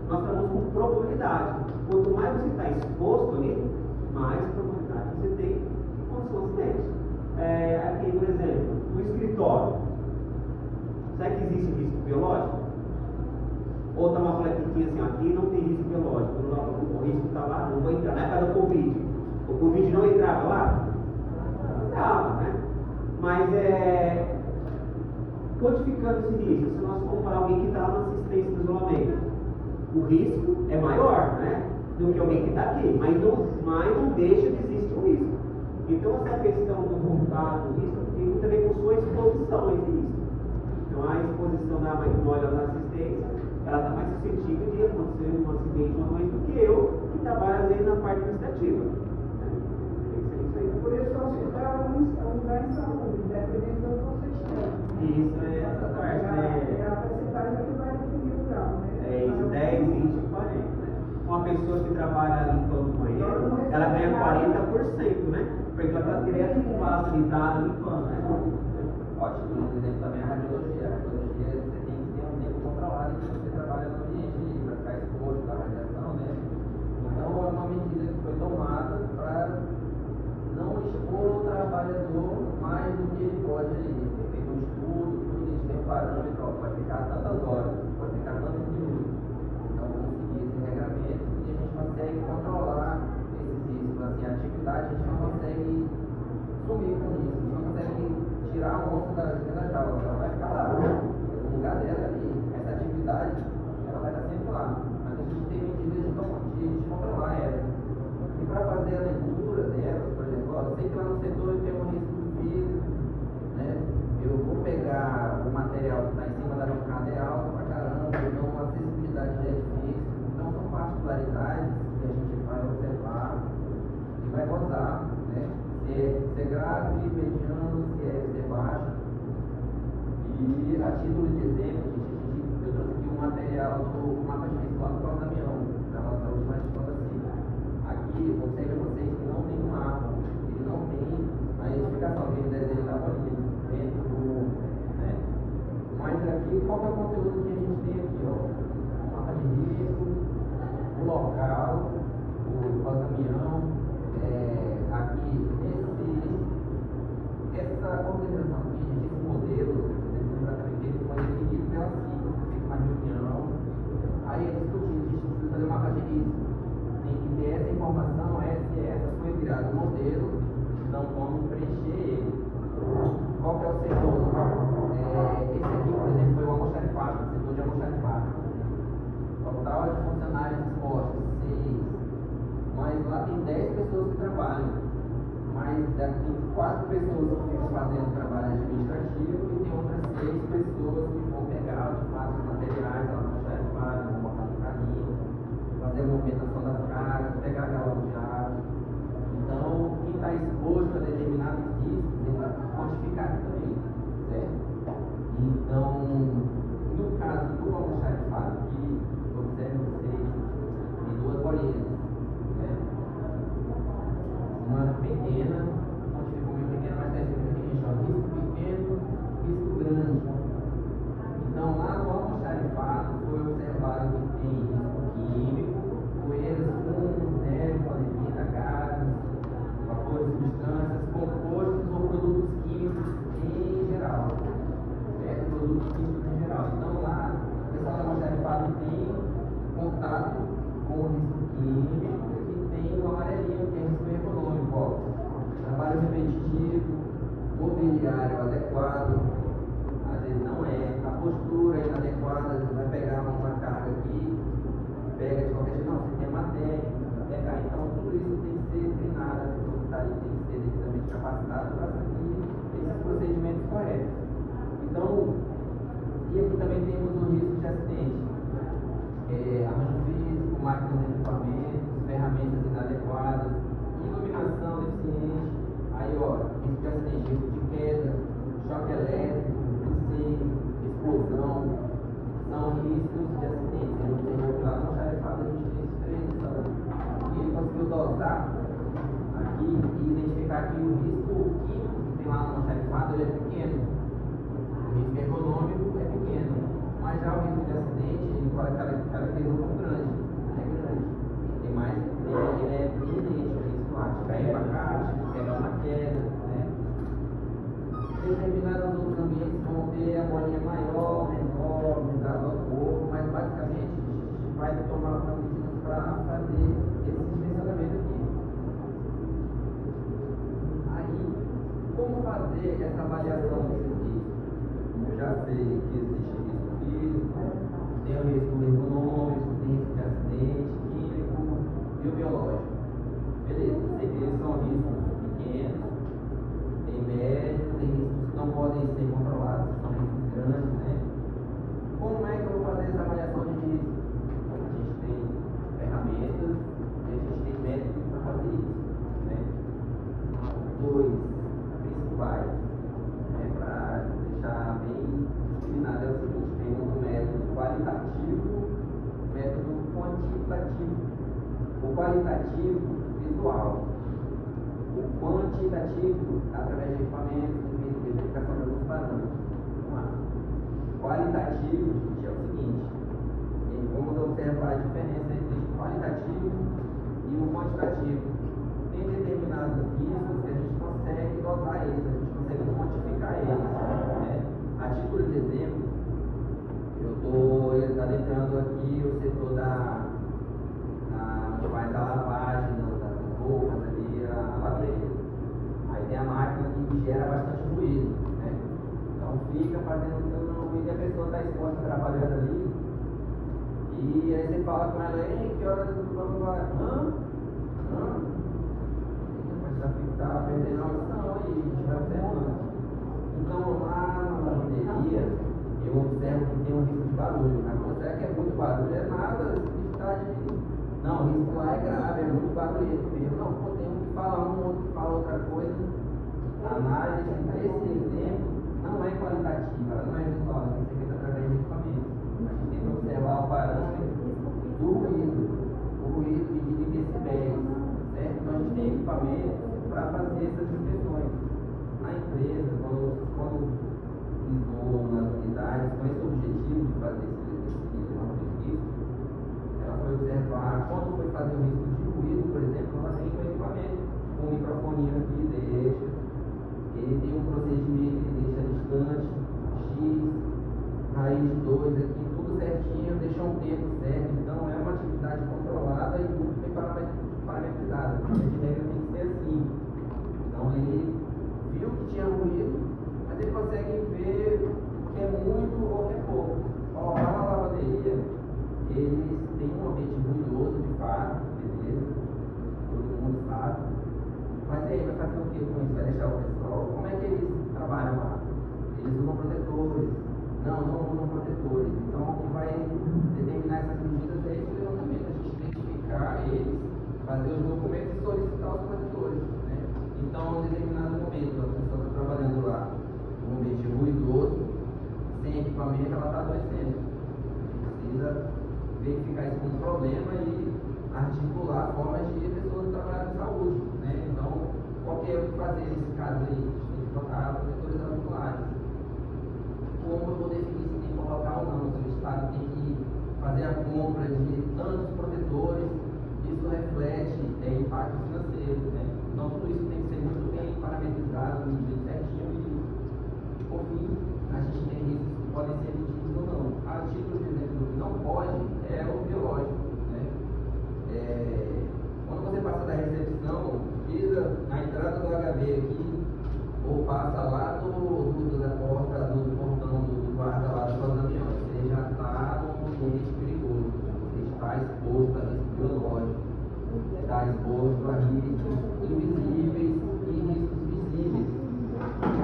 D: Nós estamos com probabilidade. Quanto mais você está exposto ali, mais probabilidade você tem de condição de acidente. Aqui, por exemplo, o escritório. Será que existe risco biológico? Ou está uma plaquinha assim, aqui não tem risco biológico, o risco está lá, não vou entrar. Na época do Covid, o Covid não entrava lá? Entrava, né? Mas quantificando esse risco, se nós comparar alguém que está lá na assistência do isolamento, o risco é maior, né? Do que alguém que está aqui, mas não deixa de existir o risco. Então, essa questão do contato, do risco, tem muito a ver com sua exposição a esse risco. Então, a exposição da magnólia na assistência, ela está mais suscetível de acontecer um acidente, uma administrativa. Tem que ser isso aí.
C: Por isso, o hospital é um lugar de saúde, dependendo de onde você estiver.
D: Isso é essa parte, né?
C: É a porcentagem que vai definir o grau, né?
D: É isso, 10, 20, 40, né? Uma pessoa que trabalha limpando o banheiro, ela ganha 40%, né? Porque ela está direto com o vaso ali, tá limpando, né?
E: Ótimo, por exemplo, também a radiologia. A radiologia você tem que ter um tempo controlado em que você trabalha no ambiente ali, para ficar exposto à radiação, né? Então é uma medida que foi tomada para não expor o trabalhador mais do que ele pode ali. Tem feito um estudo, tudo, eles têm um parâmetro, ó, vai ficar tantas horas, vai ficar tantos minutos. Então vamos seguir esse regramento e a gente consegue controlar esses riscos. Assim, a atividade a gente não consegue sumir com isso, a gente não consegue tirar a onça da jaula, ela vai ficar lá, no lugar dela ali. Essa atividade, ela vai estar sempre lá, mas a gente tem medidas de controlar ela. E para fazer a leitura delas, por exemplo, ó, eu sei que lá no setor eu tenho um risco físico, né? Eu vou pegar o material que está em cima da bancada é alto pra caramba, então a acessibilidade já é difícil. Então são particularidades que a gente vai observar e vai gozar, né? Se é grave, mediano, se é baixo. E a título de exemplo, eu trouxe aqui um material do mapa de risco lá do próprio caminhão, da nossa última escola assim. Aqui, observe vocês que não tem um mapa, ele não tem a identificação, aquele desenho da bolinha dentro do. Né? Mas aqui, qual que é o conteúdo que a gente tem aqui? Ó? O mapa de risco, o local, o caminhão. Aqui, essa organização aqui, gente, esse modelo, ele foi definido pela CICA, fez uma reunião, aí eles discutiram, a gente precisa fazer um mapa de risco. Tem que ter essa informação, essa foi criado um modelo, então vamos preencher ele. Qual que é o setor? Esse aqui, por exemplo, foi o almoxarifado, o setor de almoxarifado. Total de funcionários expostos, 6. Mas lá tem 10 pessoas que trabalham. Mas daqui 4 pessoas que ficam fazendo trabalho administrativo e tem outras 6 pessoas que vão pegar de fato os materiais, elas vão xerifar, vão botar no carrinho, fazer a movimentação das cargas, pegar galão de água. Então, quem está exposto a determinados riscos, ele vai quantificar também, certo? Então, no caso do almoxarifado aqui, observe vocês, tem 2 bolinhas. Uma pequena, quantificou muito pequena, mas está escrito aqui, gente, ó, risco pequeno, risco grande. Então, lá no almoxarifado foi observado que tem risco químico, poeiras, fumos, neve, polenta, gases, vapores, substâncias, compostos ou produtos químicos em geral. Certo? Produtos químicos em geral. Então, lá, o pessoal do almoxarifado tem contato com o risco químico e tem o amarelinho, que é risco econômico. Ó. Trabalho repetitivo, mobiliário adequado, às vezes não é, a postura inadequada, às vezes vai pegar uma carga aqui, pega de qualquer jeito, não, você tem uma técnica para pegar, então tudo isso tem que ser treinado, a pessoa que está ali tem que ser devidamente capacitada para seguir esses procedimentos corretos. Então, e aqui também temos o risco de acidente, arranjo físico, máquinas de equipamentos, ferramentas inadequadas, iluminação deficiente, aí ó, risco de acidente, risco de queda, choque elétrico, incêndio, explosão, são riscos de acidente. A gente tem que lá no almoxarifado, a gente tem esses 3 riscos. E ele conseguiu dosar aqui e identificar que o risco químico que tem lá no almoxarifado ele é pequeno. O risco ergonômico é pequeno, mas já o risco de acidente ele caracterizou como grande. É grande. Tem mais, ele é evidente o risco lá de cair para caixa, de pegar uma queda, né? Determinados outros ambientes vão ter a bolinha maior, menor, mudar do corpo, mas basicamente a gente vai tomar algumas medidas para fazer esse dimensionamento aqui. Aí, como fazer essa avaliação desse risco? Eu já sei que existe risco físico, tem o risco econômico, tem risco de acidente, químico e o biológico. Beleza, eu sei que eles são riscos pequenos, tem médio, tem riscos que não podem ser controlados, são riscos grandes, né? Como é que eu vou fazer essa avaliação de risco? A gente tem ferramentas, a gente tem métodos quantitativo. O qualitativo, visual. O quantitativo, através de equipamentos, de verificação de alguns parâmetros. Vamos lá. Qualitativo, gente, é o seguinte: vamos observar a diferença entre o qualitativo e o quantitativo. Tem determinados riscos que a gente consegue dosar eles, a gente consegue quantificar eles. Né? A título de exemplo, eu estou adentrando aqui o setor onde faz a lavagem das roupas ali, a laveira. Aí tem a máquina que gera bastante ruído. Né? Então fica fazendo ruído e a pessoa está exposta trabalhando ali. E aí você fala com ela, ei, que hora vamos lá? Está perdendo a audição e a gente vai observando. Então lá na lavanderia eu observo que tem um risco de barulho. Mas quando será que é muito barulho? É nada, está de. Não, o risco lá é grave, é muito barulhento mesmo. Não, pô, tem um que fala um, outro que fala outra coisa. A análise desse exemplo não é qualitativa, ela não é visual, ela tem que ser feita através de equipamentos. A gente tem que observar o parâmetro do ruído, o ruído medido em decibéis, certo? Então a gente tem equipamentos para fazer essas inspeções. Na empresa, quando listou nas unidades, com esse objetivo de fazer esse risco, ela foi observar quando foi fazer o risco de ruído, por exemplo, ela tem um equipamento, um microfoninho aqui, deixa, ele tem um procedimento, ele deixa distante, X, raiz de 2 aqui, tudo certinho, deixa um tempo certo, então é uma atividade controlada e muito bem parametrizada, porque a regra tem que ser assim. Então ele viu que tinha ruído, mas ele consegue ver que é muito ou que é pouco. Ó, lá na lavanderia, eles têm um ambiente ruidoso de fato, beleza? Todo mundo sabe. Mas aí vai fazer o que com isso? Vai deixar o pessoal? Como é que eles trabalham lá? Eles usam protetores. Não usam protetores. Então o que vai determinar essas medidas é esse levantamento, a gente identificar eles, fazer os documentos e solicitar os protetores. Né? Então, em determinado momento, a pessoa está trabalhando lá num ambiente ruidoso, sem equipamento, ela está adoecendo. Precisa verificar isso como problema e articular formas de pessoas trabalhar com saúde. Né? Então, qual que é o que fazer nesse caso aí? A gente tem que colocar protetores auriculares. Como eu vou definir se tem que colocar ou não? Se o Estado tem que fazer a compra de tantos protetores, isso reflete impacto financeiro. Né? Então, tudo isso tem que ser muito bem parametrizado, medido certinho e, por fim, a gente tem riscos que podem ser medidos ou não. A título de exemplo, o que não pode é o biológico. Né? Quando você passa da recepção, pisa na entrada do HB aqui, ou passa lá da porta do portão do guarda lá do avião, você já está num ambiente perigoso. Você está exposto a risco biológico, está exposto a riscos invisíveis e riscos visíveis.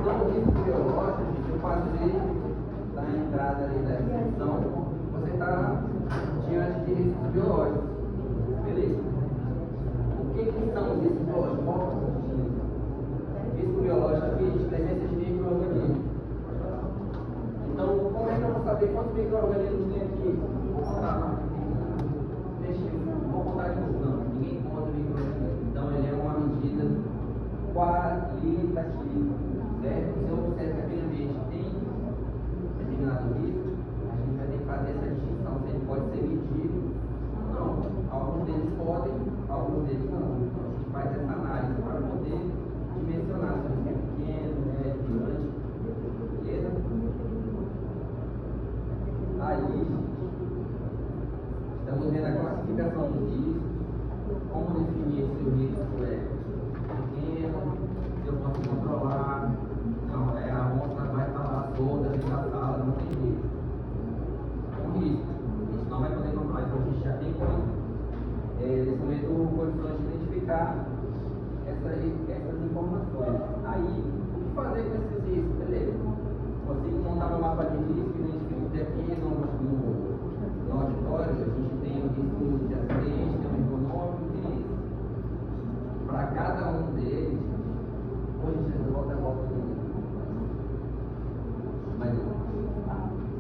E: Então, o risco biológico, gente, eu passei da entrada ali da recepção, você está diante de riscos biológicos. Beleza? O que são os riscos biológicos? Risco biológico aqui de presença de micro-organismos. Então, como é que eu vou saber quantos micro-organismos tem aqui? Vou contar. Vou contar de novo. Não, ninguém conta micro-organismos. Então, ele é uma medida qualitativa. Certo? Se eu observo que aquele ambiente tem determinado risco, a gente vai ter que fazer essa distinção. Se ele pode ser medido ou não. Alguns deles podem, alguns deles não. Então, a gente faz essa análise para poder dimensionar se é pequeno, grande, beleza? Aí, estamos vendo a classificação dos riscos, como definir se o risco é pequeno, se eu posso controlar, não, a amostra vai estar lá toda dentro da sala, não tem risco. É um risco, a gente não vai poder controlar, então a gente já tem nesse momento condições de identificar essas informações. Aí, o que fazer com esses riscos? Beleza. Consigo montar um mapa de risco, identifico que aqui no auditório, a gente tem o risco de acidente, tem o econômico, tem isso. Para cada um deles, hoje a gente volta mais um.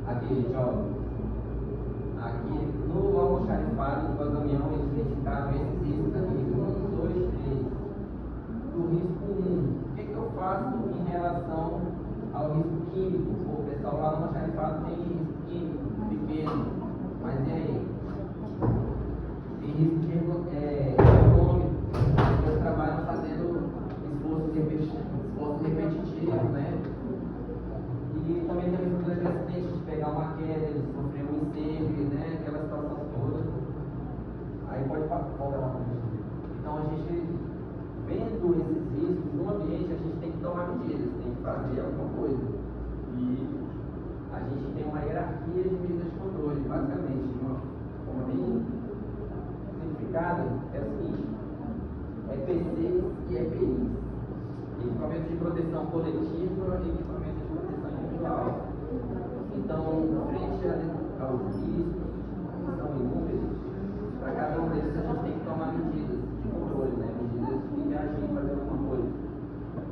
E: Aqui, gente, ó. Aqui no almoxarifado do vazamento uma queda, ele sofreu um incêndio, né? Aquela situação toda. Aí pode voltar lá para gente. Então a gente, vendo esses riscos no ambiente, a gente tem que tomar medidas, tem que fazer alguma coisa. E a gente tem uma hierarquia de medidas de controle, basicamente, de uma forma bem simplificada, é o seguinte: EPCs e EPIs. Equipamento de proteção coletiva e equipamento de proteção individual. Então, frente aos riscos, que são inúmeros, para cada um deles a gente tem que tomar medidas de controle, né? Medidas de agir e fazer alguma coisa.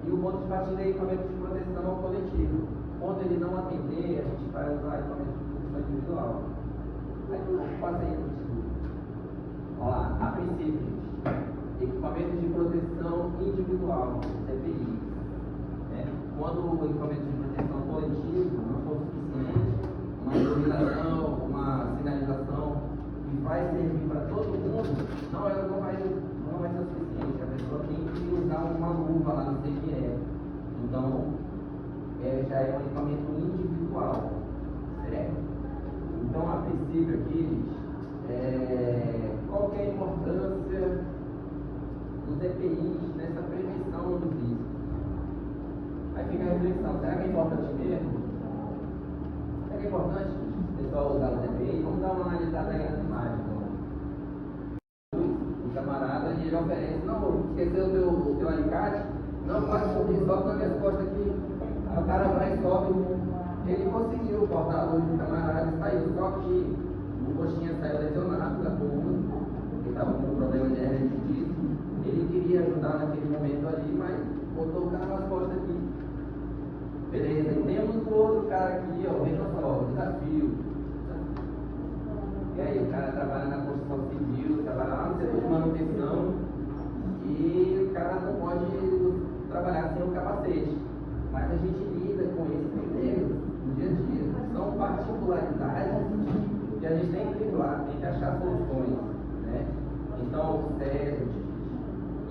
E: E o ponto de partida é equipamento de proteção coletivo. Quando ele não atender, a gente vai usar equipamento de proteção individual. Aí eu passei no estudo. Vamos lá, a princípio, equipamento de proteção individual, EPI. Né? Quando o equipamento de proteção coletivo não for suficiente, uma iluminação, uma sinalização que vai servir para todo mundo, ela não vai ser suficiente. A pessoa tem que usar uma luva lá no CME. Então, já é um equipamento individual, certo? Então, a princípio aqui, qual que é a importância dos EPIs nessa prevenção dos riscos? Aí fica a reflexão: será que é importante mesmo? Será que é importante o pessoal usar os EPIs? Vamos dar uma analisada aí nas imagens. O camarada, e ele oferece: não, esqueceu o teu alicate? Não, pode subir, sobe nas minhas costas aqui. Aí o cara vai e sobe. Ele conseguiu cortar a luz do camarada e saiu, só que o coxinha saiu lesionado da coluna, porque estava com um problema de hernia de disco. Ele queria ajudar naquele momento ali, mas botou o cara nas costas aqui. Beleza, e temos o outro cara aqui, ó, veja só, desafio. E aí, o cara trabalha na construção civil, trabalha lá no setor de manutenção, e o cara não pode trabalhar sem o capacete. Mas a gente lida com esses problemas no dia a dia. São particularidades que a gente tem que driblar, tem que achar soluções, né? Então, o SESI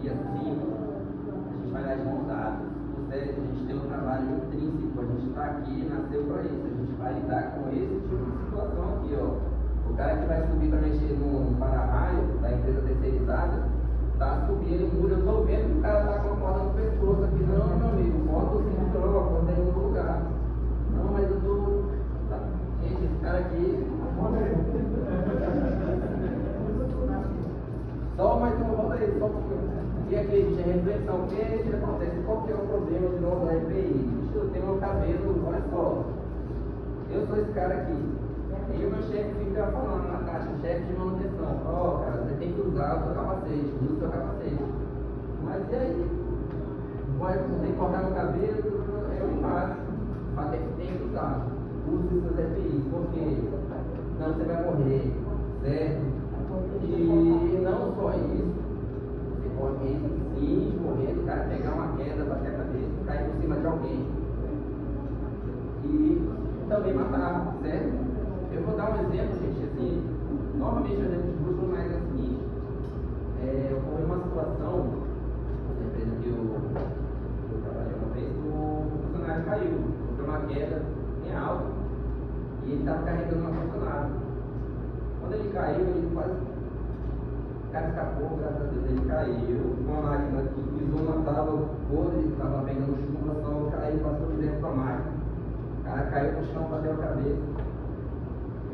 E: e assim, a gente vai dar de mãos dadas. O SESI, a gente tem um trabalho intrínseco, a gente está aqui, nasceu para isso. A gente vai lidar com esse tipo de situação aqui, ó. O cara que vai subir para mexer no para-raio da empresa terceirizada, tá subindo o muro, eu tô vendo que o cara tá com a corda no pescoço aqui. Não, meu amigo, bota o cinturão, a corda em outro lugar. Não, mas eu tô... Tá. Gente, esse cara aqui... Só mais uma volta aí, só um pouquinho. E aqui, gente, a reflexão, o que acontece? Qual que é o problema de não usar EPI? Eu tenho meu cabelo, olha só. Eu sou esse cara aqui. E o meu chefe fica falando na caixa, chefe de manutenção: ó, cara, você tem que usar o seu capacete, usa o seu capacete. Mas e aí? Tem que cortar meu cabelo, eu me faço. Mas tem que usar. Use os seus EPIs, porque não, você vai morrer, certo? E não só isso, você corre risco sim de morrer, do cara pegar uma queda, bater a cabeça, cair por cima de alguém. E também matar, certo? Eu vou dar um exemplo, gente, assim, novamente o exemplo de Bruxo, mas é o seguinte: ocorreu uma situação na empresa que eu trabalhei uma vez, o funcionário caiu, sofreu uma queda em alta, e ele estava carregando uma funcionária. Quando ele caiu, ele quase... O cara escapou, graças a Deus, ele caiu, uma máquina que pisou na tábua podre, estava pegando chuva, só caiu, passou de dentro da máquina. O cara caiu no chão, bateu a cabeça.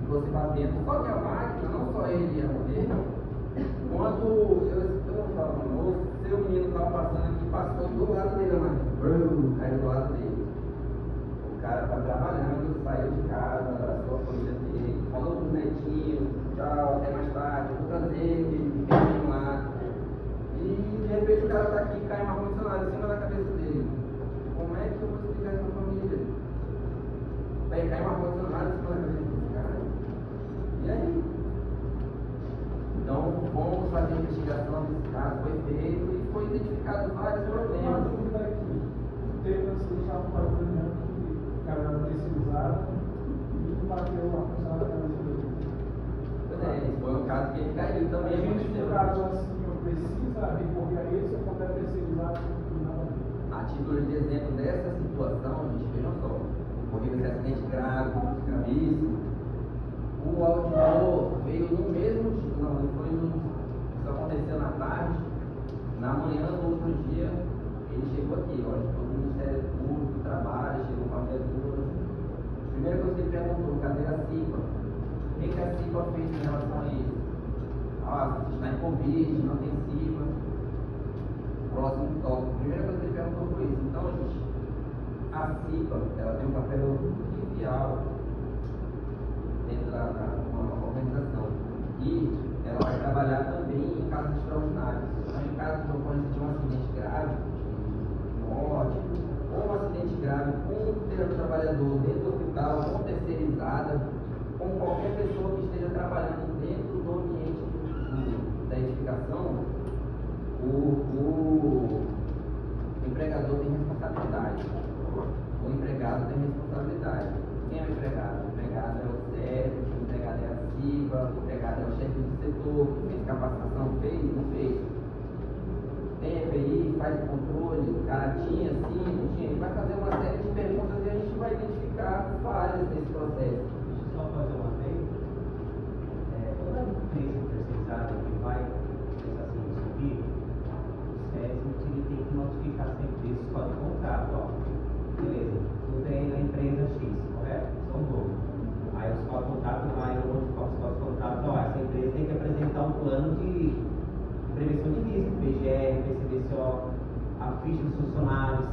E: Você batendo, só que a máquina, não só ele ia morrer, quando eu falo, o seu menino estava passando aqui, passou do lado dele, a máquina, caiu do lado dele. O cara está trabalhando, saiu de casa, abraçou a família dele, falou com os netinhos, tchau, até mais tarde, vou trazer ele, fiquei lá. E de repente o cara está aqui, cai um ar-condicionado em cima da cabeça dele. Como é que eu vou explicar isso para a família? Vai cair um ar-condicionado em cima da cabeça desse cara. E aí? Então, fomos fazer a investigação desse caso, foi feito e foi identificado vários problemas.
B: Teve esse deixar um padrão que o cara era terceirizado e bateu a função da cabeça dele.
E: Pois é, foi um caso que ele caiu também.
B: A gente, no caso assim, precisa recorrer a isso ou qualquer terceirizado?
E: A título de exemplo dessa situação, a gente veja só, o ocorrido esse acidente grave, gravíssimo, o auditor veio no mesmo dia, não, ele foi no, isso aconteceu na tarde, na manhã do outro dia, ele chegou aqui, o auditor do Ministério Público do Trabalho, chegou com a viatura. A primeira coisa que ele perguntou, cadê a CIPA? O que a CIPA fez em relação a isso? Ah, você está em Covid, não tem CIPA. Próximo tópico. A primeira coisa que ele perguntou foi isso. Então, gente, a CIPA, ela tem um papel trivial dentro da uma organização. E ela vai trabalhar também em casos extraordinários. Então, em caso de ocorrência de um acidente grave, de morte, ou um acidente grave com um trabalhador dentro do hospital, com terceirizada, com qualquer pessoa que esteja trabalhando dentro do ambiente da edificação, o empregador tem responsabilidade. O empregado tem responsabilidade. Quem é o empregado? O empregado é o CEF, o empregado é a CIPA, o empregado é o chefe do setor, fez capacitação, fez, não fez. Tem EPI, faz o controle, o cara tinha, sim, não tinha. Ele vai fazer uma série de perguntas e a gente vai identificar falhas nesse processo.
D: Deixa eu só fazer uma vez. Toda empresa terceirizada que vai pensar assim, subir, o SESM ele tem que notificar sempre isso só de contrato, ó. Beleza, tu tem a empresa X, correto? São 12. Aí os quatro contratos vai no notificar os quatro contratos, ó, essa empresa tem que apresentar um plano de prevenção de risco, PGR, PCDCO, a ficha dos funcionários,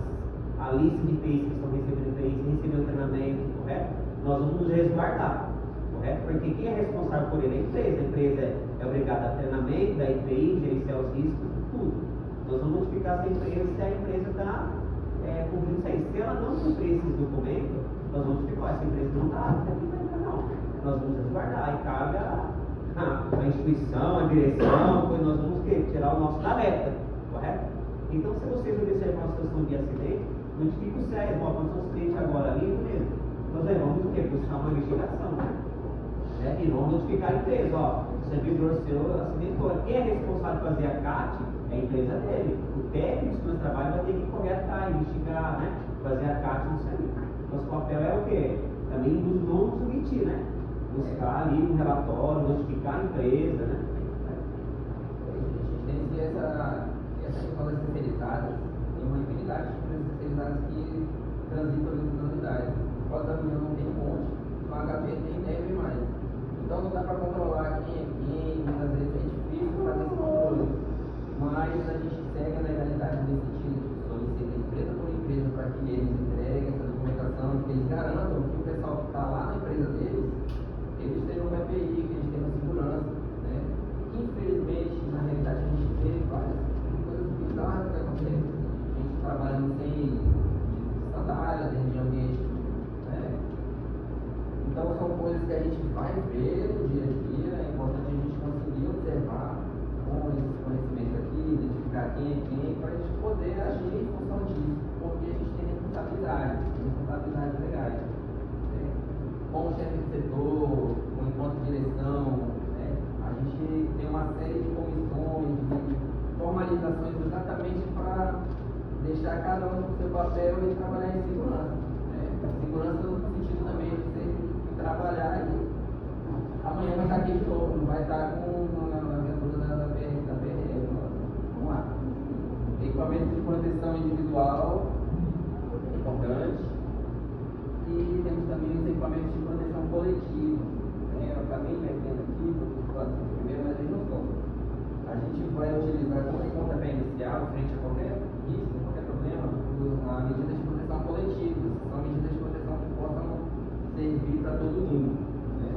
D: a lista de PIs que estão recebendo PIs, receber o treinamento, correto? Nós vamos nos resguardar, correto? Porque quem é responsável por ele é a empresa é obrigada a treinamento, da IPI, gerenciar os riscos, tudo. Nós vamos notificar essa empresa se a empresa está cumprindo isso aí. Se ela não cumprir esses documentos, nós vamos notificar, essa empresa não está aqui para entrar, não. Nós vamos resguardar, aí cabe a instituição, a direção, pois nós vamos tirar o nosso da reta, correto? Então, se vocês observam uma situação de acidente, notifica o SESM, aconteceu um acidente agora ali mesmo. Nós vamos o quê? Buscar uma investigação, né? E vamos notificar a empresa, ó, o servidor seu acidentou. Quem é responsável por fazer a CAT é a empresa dele. O técnico do trabalho vai ter que correr atrás, investigar, né? Fazer a CAT no serviço. Nosso papel é o quê? Também nos não submitir, né? Buscar ali um relatório, notificar a empresa, né?
E: A gente tem essa questão das terceirizadas, tem uma infinidade de empresas terceirizadas que transitam entre as unidades. O Pós da União não tem monte, o HP nem deve mais. Então não dá para controlar quem é quem, muitas vezes é difícil fazer esse controle. Mas a gente segue a legalidade nesse sentido, solicita empresa por empresa para que eles entreguem essa documentação, que eles garantam que o pessoal que está lá na empresa deles, eles tenham um EPI, que eles tenham segurança, né? Infelizmente, na realidade, a gente vê várias coisas bizarras que acontecem. A gente trabalhando sem sandália, dentro de ambiente, né? Então, são coisas que a gente vai ver no dia a dia. É importante a gente conseguir observar com esse conhecimento aqui, identificar quem é quem, para a gente poder agir em função disso, porque a gente tem responsabilidades legais. Como chefe de setor, como enquanto direção, né, a gente tem uma série de comissões, de formalizações exatamente para deixar cada um com seu papel e trabalhar em segurança. Né? Segurança no sentido também de ser trabalhar e amanhã vai estar aqui de novo, não vai estar com a aventura da BR. Vamos lá. Equipamento de proteção individual, importante. E temos também os equipamentos de proteção coletiva. Eu acabei metendo aqui, vou falar primeiro, mas eles não são. A gente vai utilizar como pontapé inicial, frente a qualquer risco, qualquer problema, a medida de proteção coletiva. São medidas de proteção que possam servir para todo mundo. Né?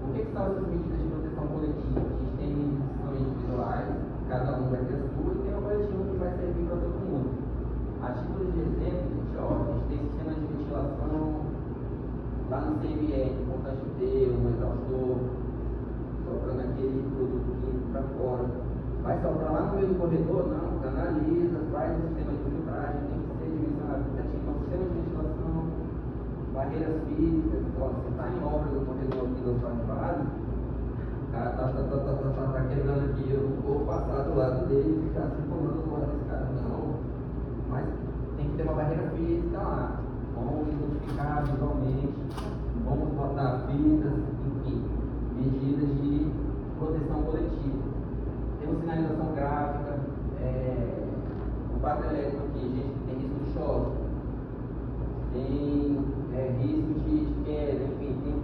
E: O que são essas medidas de proteção coletiva? A gente tem medidas que são individuais, cada um vai ter a sua, e tem uma coletiva que vai servir para todo mundo. A título de exemplo, gente, ó, a gente tem sistema de ventilação lá no CMR, importante ter um exaustor, soprando aquele produto químico para fora. Vai soprar lá no meio do corredor? Não, canaliza, faz o sistema de filtragem, tem que ser dimensionado. Você tem um sistema de ventilação, barreiras físicas, ó, você está em obra do corredor aqui do hospital de base, o cara tá quebrando aqui, eu não vou passar do lado dele e ficar circulando do lado desse cara. Não. Mas tem que ter uma barreira física lá. vamos identificar visualmente, vamos botar fitas, enfim, medidas de proteção coletiva. Temos sinalização gráfica, o quadro elétrico aqui, gente, tem risco de choque, tem risco de queda, enfim, tem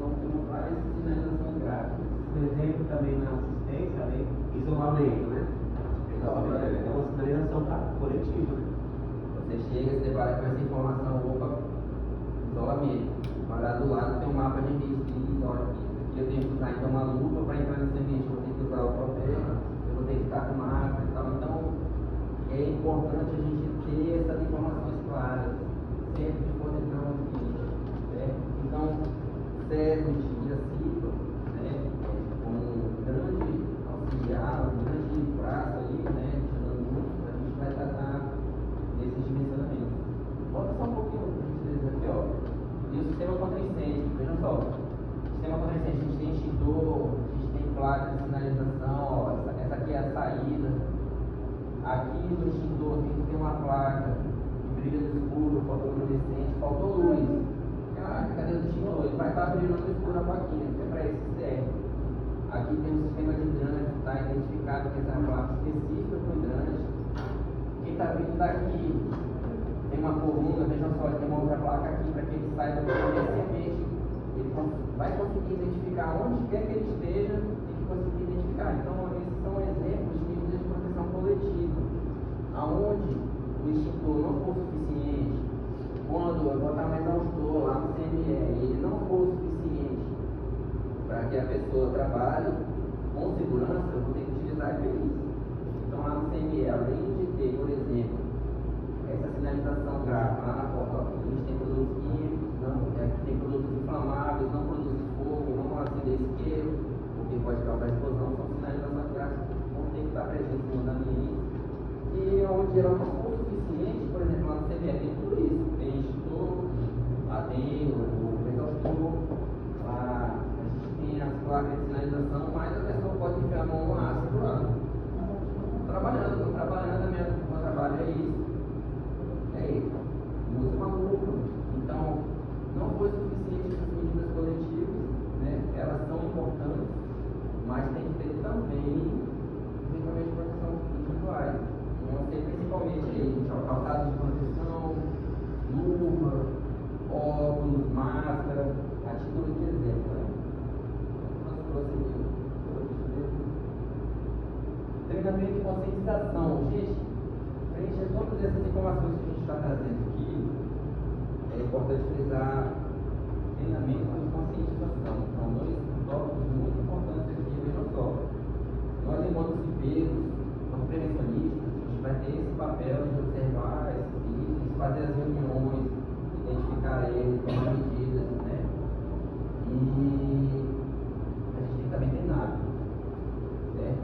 E: várias sinalizações gráficas.
D: Por exemplo, também na assistência, isolamento, né? É uma sinalização coletiva.
E: Você chega, você depara com essa informação, opa, isolamento. Olhar do lado tem um mapa de risco, e olha aqui eu tenho que usar então uma lupa para entrar nesse ambiente, eu vou ter que usar o papel, eu vou ter que estar com máscara e tal. Então, é importante a gente ter essas informações claras, sempre que for entrar no ambiente, certo? Então, CERN e a CIPA, né, como um grande auxiliar, um grande braço aí, né, tirando muito, a gente vai tratar desses dimensionamentos. Bota só um pouquinho para a gente ver aqui, ó. E o sistema contra incêndio, vejam só. O sistema contra incêndio, a gente tem extintor, a gente tem placa de sinalização, ó, essa aqui é a saída. Aqui no extintor tem que ter uma placa de brilho no escuro, fotoluminescente, faltou luz. Caraca, cadê o extintor? Ele vai estar brilhando no escuro a plaquinha, que é para isso que serve. Aqui tem um sistema de hidrante, está identificado que essa é uma placa específica para o hidrante. Quem está vindo daqui tem uma coluna, vejam só, tem uma outra placa aqui para que ele saiba que nesse ambiente ele vai conseguir identificar onde quer que ele esteja e que conseguir identificar. Então, esses são exemplos de medidas de proteção coletiva, aonde o extintor não for suficiente, quando eu botar um exaustor lá no CME e ele não for suficiente para que a pessoa trabalhe com segurança, eu vou ter que utilizar a perícia. Então, lá no CME, além de ter, por exemplo, essa sinalização gráfica lá na porta, ó, a gente tem produtos químicos, tem produtos inflamáveis, não produzem fogo, não acender isqueiro, porque pode causar explosão, são sinalizações gráficas que vão ter que estar presentes no ambiente. E onde ela não for suficiente, por exemplo, lá no CME tem tudo isso, tem extintor, lá tem o exaustor, lá a gente tem as placas de sinalização, mas a pessoa pode enfiar a mão no ácido lá. Estou trabalhando, meu trabalho é isso. Usa uma lupa. Então, não foi suficiente essas medidas coletivas, né? Elas são importantes, mas tem que ter também, principalmente, proteção individuais. Vão ter principalmente aí, calçados de proteção, luva, óculos, máscara, a título de exemplo. Né? Vamos prosseguir. Treinamento de conscientização. Gente, frente a todas essas informações que a gente está trazendo aqui, é importante frisar treinamento de conscientização. São dois tópicos muito importantes aqui, vejam só. Nós, enquanto cipeiros, como prevencionistas, a gente vai ter esse papel de observar esses riscos, fazer as reuniões, identificar eles, tomar medidas, né? E a gente tem que também treinar, certo?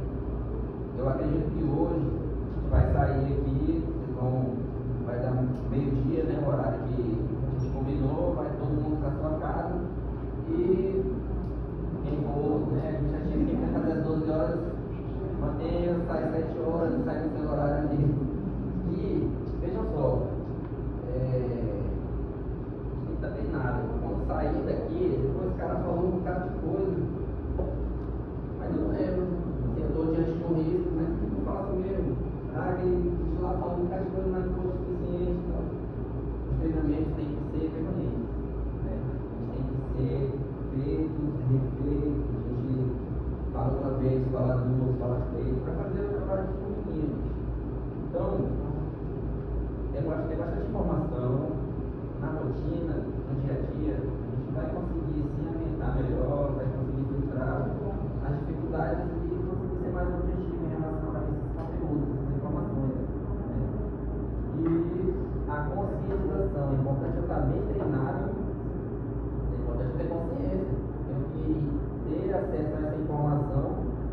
E: Eu acredito que hoje a gente vai sair aqui, vai dar meio-dia, né, o horário que a gente combinou, vai todo mundo para sua casa e quem for, né, a gente já tinha que fazer às 12 horas, mantenha, sai às 7 horas, sai no seu horário ali. E vejam só, não está bem nada. Quando sair daqui, depois o cara falou um bocado de coisa, mas eu não lembro. Eu estou diante de um risco, mas o que eu faço mesmo? Ele lá falando um bocado de coisa, mas não foi suficiente. Então, os treinamentos têm que ser permanentes, né? Eles têm que ser feitos, refeitos. A gente fala uma vez, fala duas, fala três, para fazer o trabalho dos meninos. Então, tem bastante informação na rotina, no dia a dia. A gente vai conseguir se ambientar melhor, vai conseguir filtrar as dificuldades e conseguir ser mais objetivo em relação a esses conteúdos, essas informações. Né? E a conscientização, é importante eu estar bem treinado, é importante ter consciência, tenho que ter acesso a essa informação.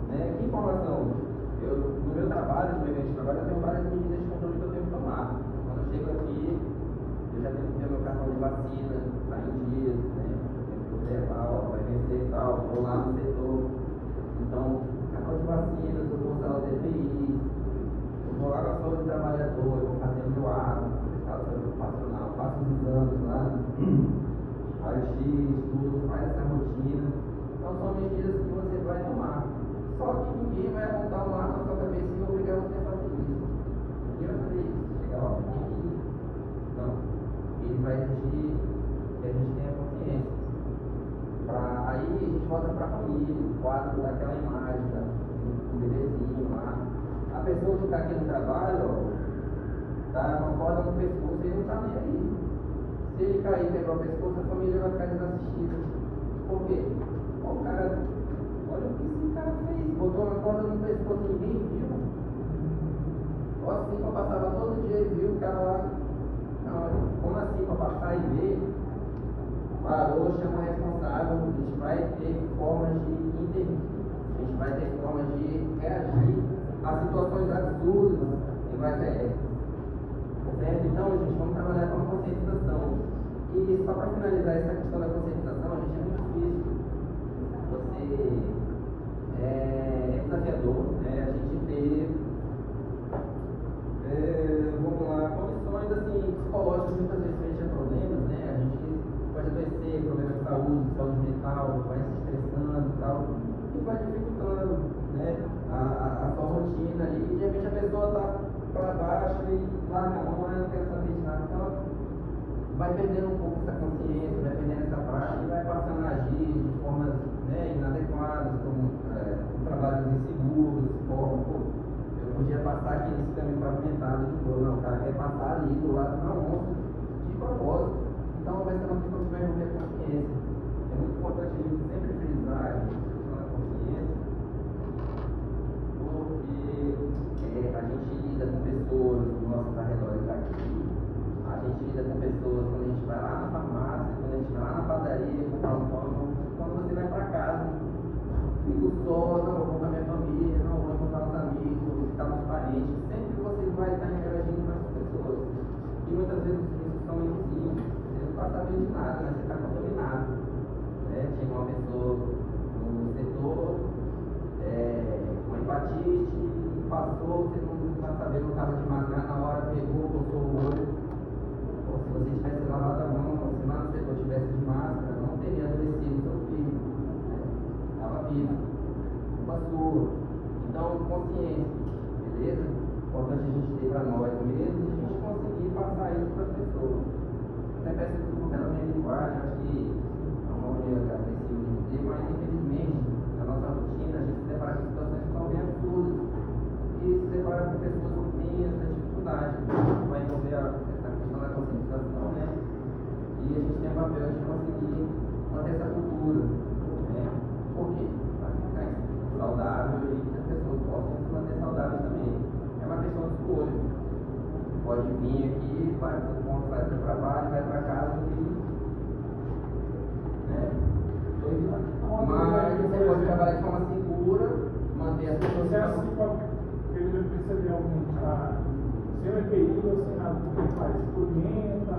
E: Né? Que informação? No meu trabalho, no meu ambiente de trabalho, eu tenho várias medidas de controle que eu tenho que tomar. Quando eu chego aqui, eu já tenho que ter meu cartão de vacina, sai em dias, né? Eu tenho que observar, vai vencer e tal, vou lá no setor. Então, cartão de vacinas, eu vou usar o DPI, eu vou lá com a saúde do trabalhador, eu vou fazer o meu ato, estado patronal, faço os exames lá. faz estudo, faz essa rotina. Então são medidas que você vai tomar. Só que ninguém vai apontar um arco na sua cabeça e obrigar você a fazer isso. Ninguém vai fazer isso. Chegar lá, você tem que ir. Não. Ele vai exigir que a gente tenha consciência. Aí a gente volta para a família, o quadro daquela imagem, do bebezinho lá. A pessoa que está aqui no trabalho, ó, tá com a corda no pescoço, ele não está nem aí. Se ele cair e quebrar o pescoço, a família vai ficar desassistida. Por quê? Ó, o cara, olha o que esse cara fez, botou uma corda no pescoço e ninguém viu. Ó, assim, para passava todo dia e viu o cara lá. Não, como assim, para passar e ver? Parou, chama o responsável, a gente vai ter formas de intervir, a gente vai ter formas de reagir a situações absurdas iguais a essas. Certo? Então, gente, vamos trabalhar com a conscientização. E só para finalizar essa questão da conscientização, a gente é muito difícil. Você é desafiador, né? A gente ter, vamos lá, condições assim, psicológicas muitas vezes frente a problemas, né? A gente pode adoecer, problemas de saúde mental, vai se estressando e tal, e vai dificultando, né, a sua rotina ali, e de repente a pessoa está para baixo e larga a mão, não quer saber de nada, então vai perdendo um pouco essa consciência, vai perdendo essa prática e vai passando a agir de formas, né, inadequadas, como trabalhos inseguros, como eu podia passar aqui nesse caminho pavimentado de boa, não, o cara quer passar ali do lado da onça, de propósito. Então vai ser uma questão que vai envolver a consciência. É muito importante a gente sempre frisar a questão da consciência, porque a gente lida com pessoas nos nossos arredores aqui, a gente lida com pessoas quando a gente vai lá na farmácia, quando a gente vai lá na padaria, comprar um pão, quando você vai para casa, fico só, não vou com a minha família, não vou encontrar os amigos, vou visitar meus parentes, sempre você vai estar interagindo com essas pessoas. E muitas vezes isso são invisíveis. Não está sabendo de nada, né? Você está contaminado. Né? Tinha uma pessoa no setor com hepatite, passou, você não está sabendo, não estava de máscara na hora, pegou, botou o olho. Ou se você tivesse lavado a mão, se lá no setor tivesse de máscara, não teria adoecido seu filho. Estava vivo. Culpa sua. Então, consciência, beleza? Importante a gente ter para nós mesmos e a gente conseguir passar isso para as pessoas. Até peço desculpa pela minha linguagem, acho que é uma maneira agressiva de dizer, mas infelizmente, na nossa rotina, a gente se depara com situações que são bem absurdas e se depara com pessoas que têm essa dificuldade. Vai envolver essa questão da conscientização, né? E a gente tem o papel de conseguir manter essa cultura, né? Por quê? Para ficar saudável e que as pessoas possam se manter saudáveis também. É uma questão de escolha. Pode vir aqui, faz o ponto, faz o trabalho, vai para casa e. Né? Mas você pode trabalhar de forma segura, manter as pessoas.
B: Você acha que ele percebeu alguém que está sem EPI ou sem nada que ele faz? Experimenta,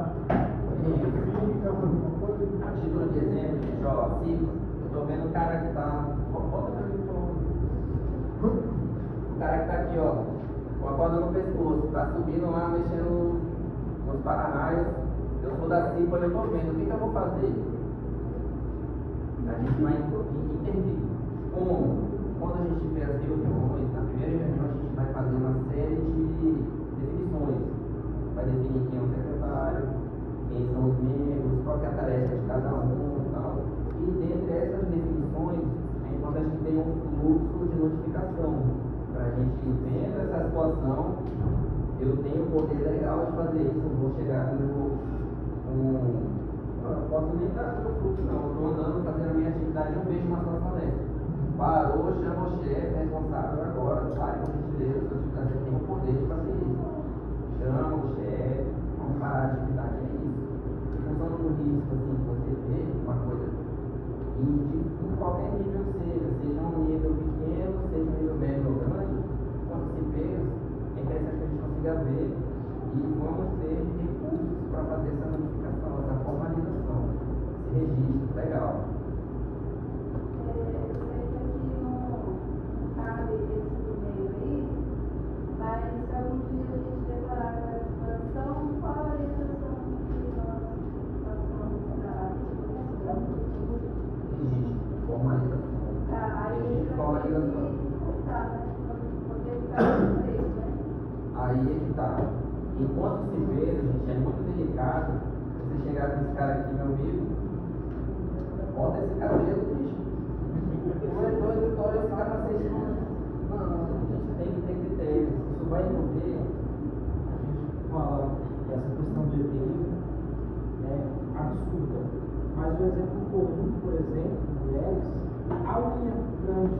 B: fica, alguma coisa?
E: A título de exemplo, gente, ó, assim, eu estou vendo o cara que está. Volta para mim, por favor. O cara que está aqui, ó, com a corda no pescoço, está subindo lá, mexendo nos para-raios. Eu sou da CIPA e eu estou vendo. O que eu vou fazer? A gente vai intervir. Como? Quando a gente tiver as reuniões, na primeira reunião a gente vai fazer uma série de definições. Vai definir quem é o secretário, quem são os membros, qual é a tarefa de cada um e tal. E dentre essas definições, é importante que tenha um fluxo de notificação. Para a gente vendo essa situação, eu tenho o poder legal de fazer isso. Eu vou chegar não posso nem estar no fluxo, não. Eu estou andando, fazendo a minha atividade, não vejo uma situação dessa. Parou, chama o chefe responsável agora, pare com gentileza, sua atividade, você tem o poder de fazer isso. Chama o chefe, vamos parar a atividade, é isso. Em função do risco, assim, que você vê uma coisa, e em qualquer nível seja um nível pequeno, seja um nível médio ou grande, quando se vê, é interessante que a gente consiga ver e vamos ter recursos para fazer essa notificação, essa formalização, esse registro, legal.
C: Eu sei que aqui não cabe esse primeiro aí, mas se algum dia a gente deparar com a situação, qual a orientação que nós passamos
E: Aí é que tá. Enquanto se vê, gente, é muito delicado você chegar com esse cara aqui, meu amigo, bota esse cabelo, bicho. Não é doido, olha esse cara, vocês não, a gente tem que ter critérios. Isso vai envolver.
B: A gente fala dessa questão de EPI, né, absurda. Mas o exemplo comum, por exemplo, mulheres, a unha grande,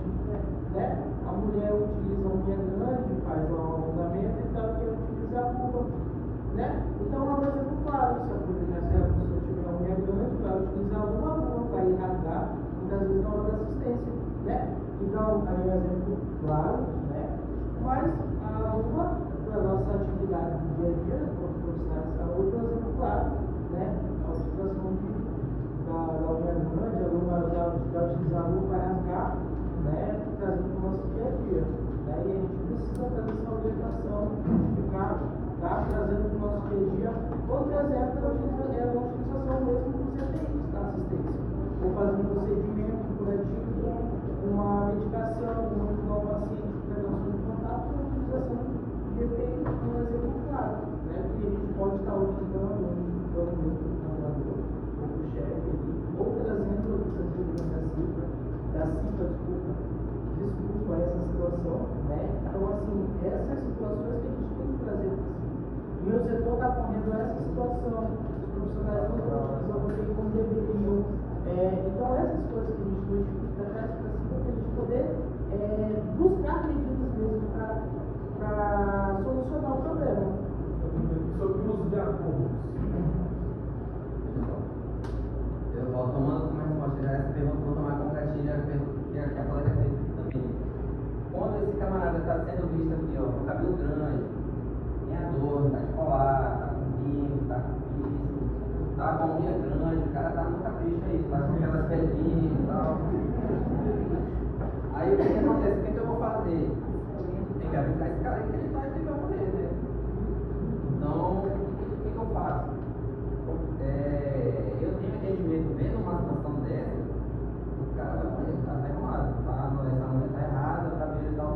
B: né? A mulher utiliza a unha grande, faz um alongamento e tal, que utiliza a luva, né? Então é um exemplo claro, se a pessoa tiver a unha grande, vai utilizar uma luva, vai rasgar, muitas vezes na hora da assistência, né? Então, aí é um exemplo claro, né? Mas a luva, para a nossa atividade do dia a dia, como profissional de saúde, é um exemplo claro, né? A utilização da unha grande, a luva já utilizar a luva para rasgar, né? Trazendo para o nosso dia a dia. Né? E a gente precisa fazer essa orientação, identificar, tá? Trazendo para o nosso dia a dia. Outro exemplo é a utilização mesmo do CTI, da assistência. Ou fazer um procedimento curativo, uma medicação, um ajudar o paciente com prevenção de contato, com a utilização de EPI, um exemplo claro. Né? Que a gente pode estar orientando, orientando mesmo o trabalhador, ou o chefe, ou trazendo essas evidências da CIPA, desculpa essa situação, né? Então, assim, essas situações que a gente tem que trazer para si. E o setor está correndo essa situação, os profissionais não estão utilizando o tempo como deveriam. Então, essas coisas que a gente identifica traz para si, para a gente poder buscar medidas mesmo para solucionar o problema.
F: Sobre o uso de acordos.
E: Eu vou tomando como resposta já essa pergunta, vou tomar como gatilho a pergunta que a colega fez aqui também. Quando esse camarada está sendo visto aqui, ó, com cabelo grande, tem adorno, está de colar, está com pinto, está com piso, está com a unha grande, o cara está no capricho aí, faz com aquelas pedrinhas e tal. Aí o que acontece? O que eu vou fazer? Tem que avisar esse cara que ele vai ficar com ele, né? Então, o que eu faço? Eu tenho entendimento, vendo uma situação dessa, o cara vai morrer, tá errado, essa mulher tá errada, tá vendo e tal.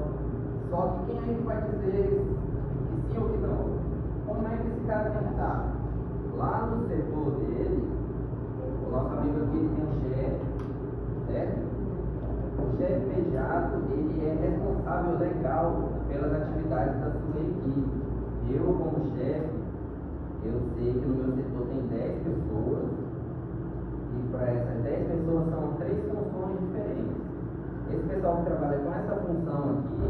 E: Só que quem aí vai dizer que sim ou que não? Como é que esse cara tem que estar? Lá no setor dele, o nosso amigo aqui ele tem um chefe, certo? O chefe imediato, ele é responsável legal pelas atividades da sua equipe. Eu, como chefe, eu sei que no meu setor tem 10 pessoas e para essas 10 pessoas são 3 funções diferentes. Esse pessoal que trabalha com essa função aqui,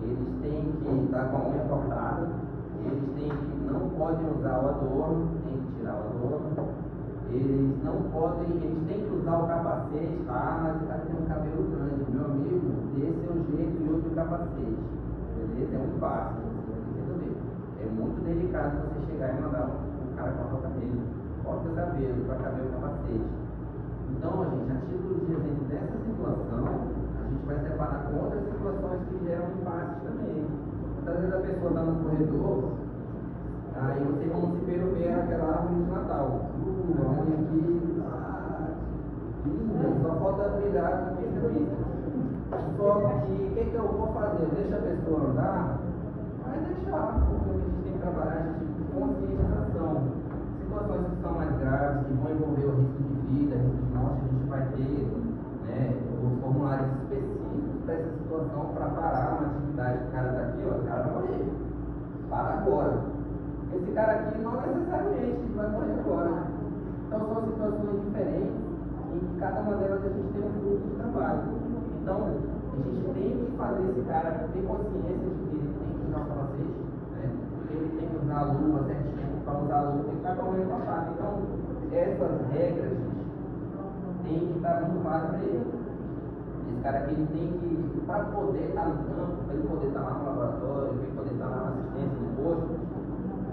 E: eles têm que estar com a unha cortada, não podem usar o adorno, tem que tirar o adorno, eles têm que usar o capacete, mas o cara tem um cabelo grande, meu amigo, esse é o jeito e outro capacete, beleza? É muito fácil, você tem que resolver. É muito delicado você chegar e mandar o cara cortar o cabelo, corta o cabelo para caber o capacete. Então, a gente, a título de exemplo dessa situação, a gente vai separar com outras situações que geram impasse também. Muitas vezes a pessoa está no corredor, aí você como se vê aquela árvore de Natal. Onde aqui, linda, só falta brilhar com esse bicho. Só que o que eu vou fazer? Deixa a pessoa andar? Vai deixar, porque a gente tem que trabalhar a gente com conscientização. Situações que são mais graves, que vão envolver o risco de vida, risco de morte, a gente vai ter, né, os formulários específicos para essa situação, para parar uma atividade. O cara está aqui, ó, o cara vai morrer. Para agora. Esse cara aqui não necessariamente vai morrer agora. Então são situações diferentes em que cada uma delas a gente tem um fluxo de trabalho. Então a gente tem que fazer esse cara ter consciência de que ele tem que usar o capacete, né? Que ele tem que usar a luva certinho, para usar a luva tem que estar com a mão cortada. Então essas regras, gente, tem que estar muito claro para ele. Esse cara aqui ele tem que, para poder estar no campo, para ele poder estar lá no laboratório, para ele poder estar lá na assistência no posto,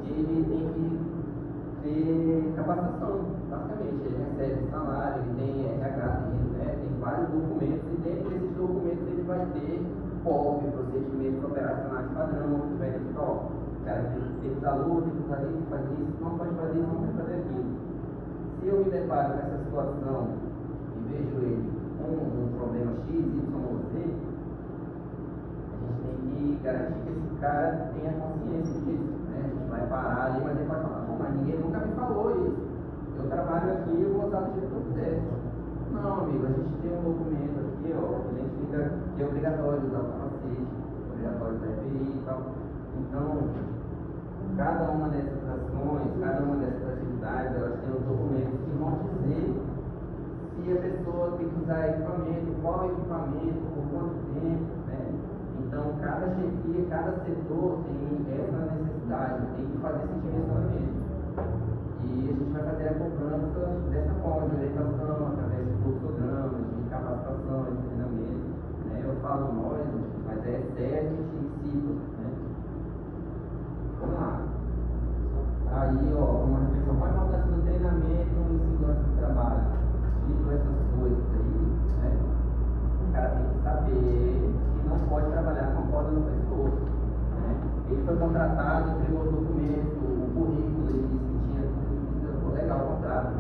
E: ele tem que ter capacitação, basicamente. Ele recebe salário, ele tem RH, tem vários documentos, e dentro desses documentos ele vai ter POP, procedimentos operacionais padrão, que vai identificar, ó, o cara tem que usar luva, tem que usar isso, fazer isso, não pode fazer isso, não pode fazer aquilo. Se eu me deparo com essa situação e vejo ele com um problema X, Y ou Z, a gente tem que garantir que esse o cara tenha consciência disso, né? A gente vai parar ali, mas ele pode falar, não, mas ninguém nunca me falou isso. Eu trabalho aqui, eu vou usar do jeito que eu quiser. Não, amigo, a gente tem um documento aqui, ó, que identifica que é obrigatório usar o capacete, obrigatório usar EPI e tal. Então, cada uma dessas ações, cada uma dessas atividades, elas têm os documentos que vão dizer se a pessoa tem que usar equipamento, qual equipamento, por quanto tempo, né? Então, cada chefia, cada setor tem essa necessidade, tem que fazer esse direcionamento. E a gente vai fazer a cobrança dessa forma, de orientação, através de fluxogramas, de capacitação, de treinamento, né? Eu falo nós, mas é sério e ciclo, né? Vamos lá. Aí, ó, uma reflexão, qual é a importância do treinamento em segurança do trabalho? Dito essas coisas aí, né? O cara tem que saber que não pode trabalhar com a corda no pescoço, né? Ele foi contratado, entregou o documento, o currículo, ele disse que tinha tudo legal o contrato.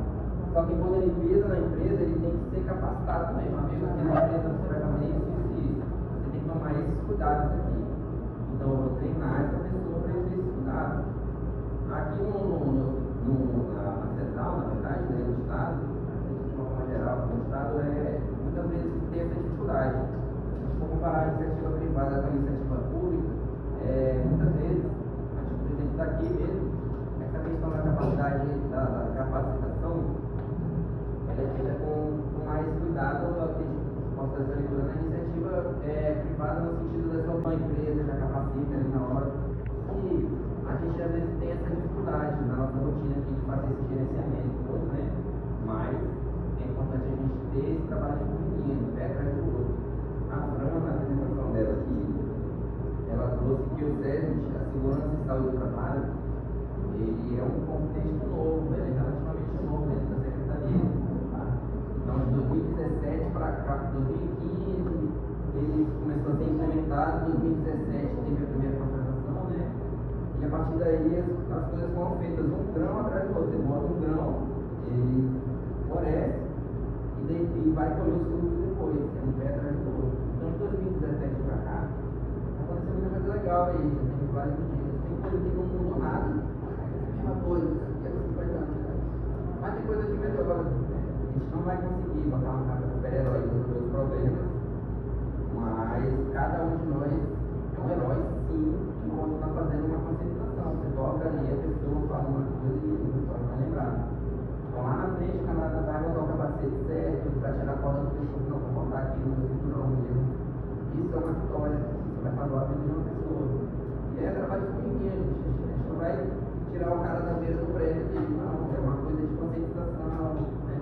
E: Só que quando ele pisa na empresa, ele tem que ser capacitado também. Uma vez aqui na empresa você vai fazer isso, isso e isso. Você tem que tomar esses cuidados aqui. Então eu vou treinar essa pessoa para ele ter esses cuidados. Aqui na CESAL, na verdade, né, no Estado, de uma forma geral, o Estado muitas vezes tem essa dificuldade. Se a gente for comparar a iniciativa privada com a iniciativa pública, muitas vezes, a gente está aqui mesmo, essa questão da capacidade, da capacitação, ela é feita com mais cuidado, eu posso fazer a leitura na iniciativa privada no sentido da sua empresa, já capacita ali na hora. E a gente às vezes tem essa dificuldade na nossa rotina aqui de fazer esse gerenciamento todo, né? Mas é importante a gente ter esse trabalho feminino, pé atrás do outro. A Fran, na apresentação dela aqui, ela trouxe que o SESMIT, a segurança e saúde do trabalho, ele é um contexto novo, ele é relativamente novo dentro da secretaria. Tá? Então, de 2017 para 2015, ele começou a ser implementado, em 2017 teve a primeira contratação, né? E a partir daí as coisas foram feitas um grão atrás do outro. Você bota um grão, ele floresce e vai colher os frutos depois, um pé atrás do outro. Então de 2017 para cá, aconteceu muita coisa legal aí, já tem vários motivos. Tem coisa que não mudou nada, é a mesma coisa, isso aqui é 50 anos. Mas tem coisa que melhora. A gente não vai conseguir botar uma capa de super-herói e resolver os problemas, mas cada um de nós é um herói, sim, enquanto está fazendo uma concentração. Você toca ali, a pessoa fala uma coisa e o pessoal vai lembrar. Então lá na frente, o camarada vai botar o capacete certo, vai tirar a corda do pescoço, não vai botar aqui no cinturão mesmo. Isso é uma vitória, isso vai salvar a vida de uma pessoa. E é trabalho formiguinha, gente. A gente não vai tirar o cara da mesa do prédio dele, não. É uma coisa de conscientização, né?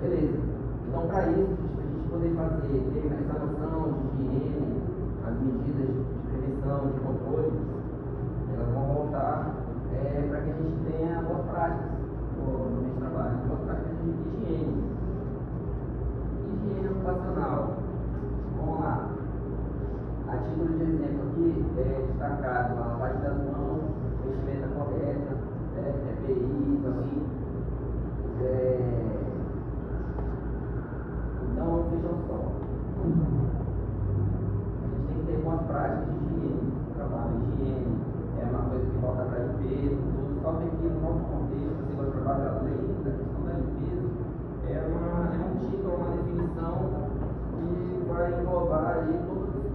E: Beleza. Então, para isso, a gente poder fazer essa noção de higiene, as medidas de prevenção, de controle, elas vão voltar para que a gente tenha boas práticas no meio de trabalho, boas práticas de higiene. Higiene ocupacional. Vamos lá. A título de exemplo aqui é destacado a lavagem das mãos, vestimenta correta, EPIs, assim. Então, vejam só. A gente tem que ter boas práticas de higiene no trabalho. Higiene é uma coisa que volta para a limpeza, tudo. Só que aqui no nosso contexto, a segurança do trabalho, além da questão da limpeza, é um título, uma definição que vai englobar aí todos os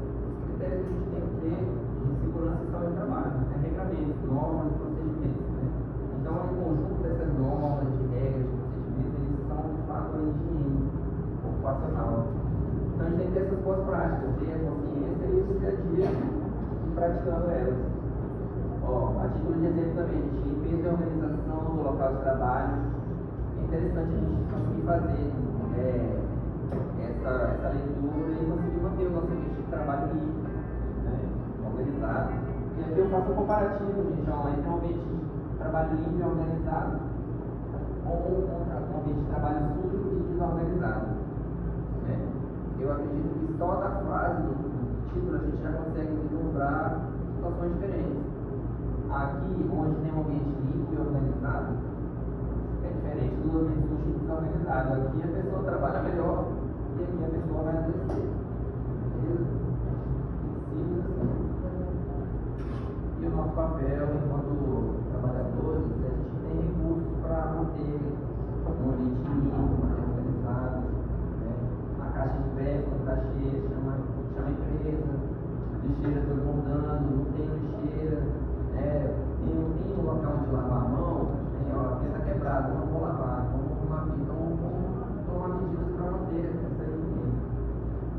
E: critérios que a gente tem que ter de segurança e saúde do trabalho. Regramentos, normas e procedimentos. Né? Então, o conjunto dessas normas, de regras, de procedimentos, eles são de fato a higiene ocupacional. Então a gente tem que ter essas boas práticas, ter a consciência e o dia a dia praticando elas. Ó, a título de exemplo também, de limpeza e organização do local de trabalho. É interessante a gente conseguir fazer essa leitura e conseguir manter o nosso ambiente de trabalho limpo, né, organizado. E aqui eu faço um comparativo, gente, ó, entre um ambiente de trabalho limpo e organizado ou um ambiente de trabalho sujo e desorganizado. Né? Eu acredito que só da frase do título a gente já consegue vislumbrar situações diferentes. Aqui, onde tem um ambiente limpo e organizado, é diferente do ambiente sujo e desorganizado. Aqui a pessoa trabalha melhor e aqui a pessoa vai adoecer. Beleza? Simples assim. papel enquanto trabalhadores, a gente tem recursos para manter um ambiente limpo, manter organizado, né? A caixa de crédito quando está cheia, chama a empresa, lixeira transbordando, não tem lixeira, tem um local de lavar a mão, a pia está quebrada, não vou lavar, vamos tomar medidas para manter essa higiene.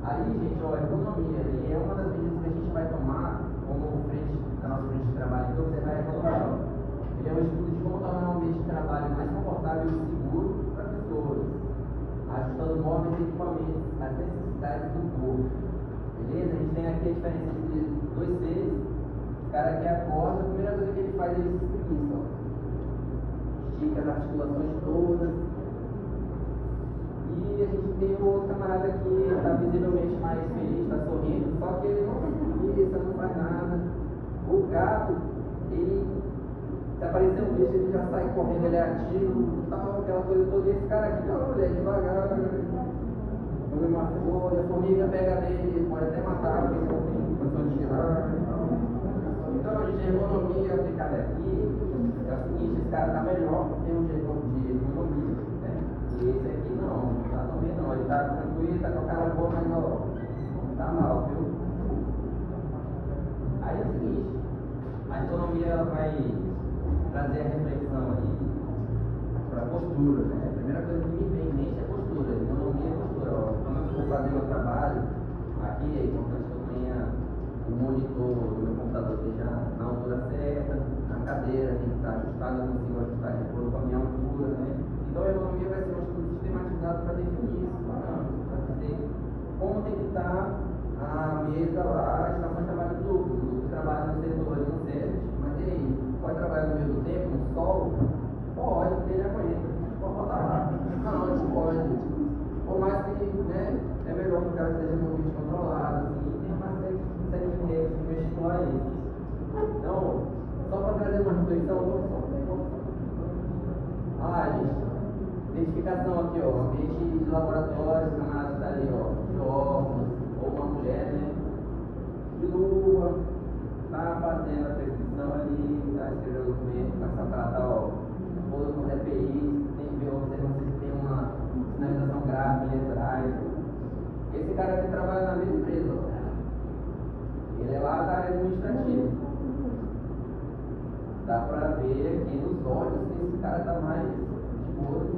E: Aí, gente, a economia, e é uma das medidas que a gente vai tomar como frente, da nossa frente de trabalho, então você vai economizar. Ele é um estudo de como tornar um ambiente de trabalho mais confortável e seguro para as pessoas, ajustando móveis e equipamentos às necessidades do povo. Beleza? A gente tem aqui a diferença entre dois seres. O cara que acorda, a primeira coisa que ele faz é ele se espreguiça, ó. Estica as articulações todas. E a gente tem um outro camarada que está visivelmente mais feliz, está sorrindo, só que ele não se espreguiça, não faz nada. O gato, ele, se aparecer um bicho, ele já sai correndo, ele é ativo, tal, aquela coisa toda. E esse cara aqui, não, ele é devagar, come uma folha, a formiga pega nele, pode até matar, porque ele não tem condição de tirar. Então, a gente, a economia aplicada aqui é o seguinte: esse cara está melhor em termos de economia, né? E esse aqui não está tão bem não, ele está tranquilo, está com a cara boa, mas ó, está mal, viu? Aí é o seguinte, a economia ela vai trazer a reflexão aí para a postura, né? A primeira coisa que me vem em mente é a postura, a economia é postura. Ó, quando eu for fazer meu trabalho, aqui é importante que eu tenha o monitor do meu computador esteja na altura certa, a cadeira tem que estar ajustada, eu consigo ajustar de acordo com a minha altura, né? Então a economia vai ser um estudo sistematizado para definir isso, para dizer como tem que estar a mesa lá, a estação de trabalho do grupo. O grupo trabalha no setor ali no service, mas e aí? Pode trabalhar no meio do tempo, no sol? Pode, porque ele aguenta. Pode botar lá. Não pode. Por mais que, né, é melhor que o cara esteja no ambiente controlado, assim, tem uma série de regras que vão estimular isso. Então, só para trazer uma reflexão, gente, identificação aqui, ó, ambiente de laboratório, o camarada está ali, ó, de óculos, ou uma mulher, né, de lua, tá fazendo a prescrição ali, tá escrevendo o documento, mas só que ela tá, ó, toda com DPI, tem que ver, observar se tem uma sinalização gráfica ali atrás. Esse cara aqui trabalha na mesma empresa, ó. Ele é lá da área administrativa. Dá pra ver aqui nos olhos que esse cara tá mais de boa do que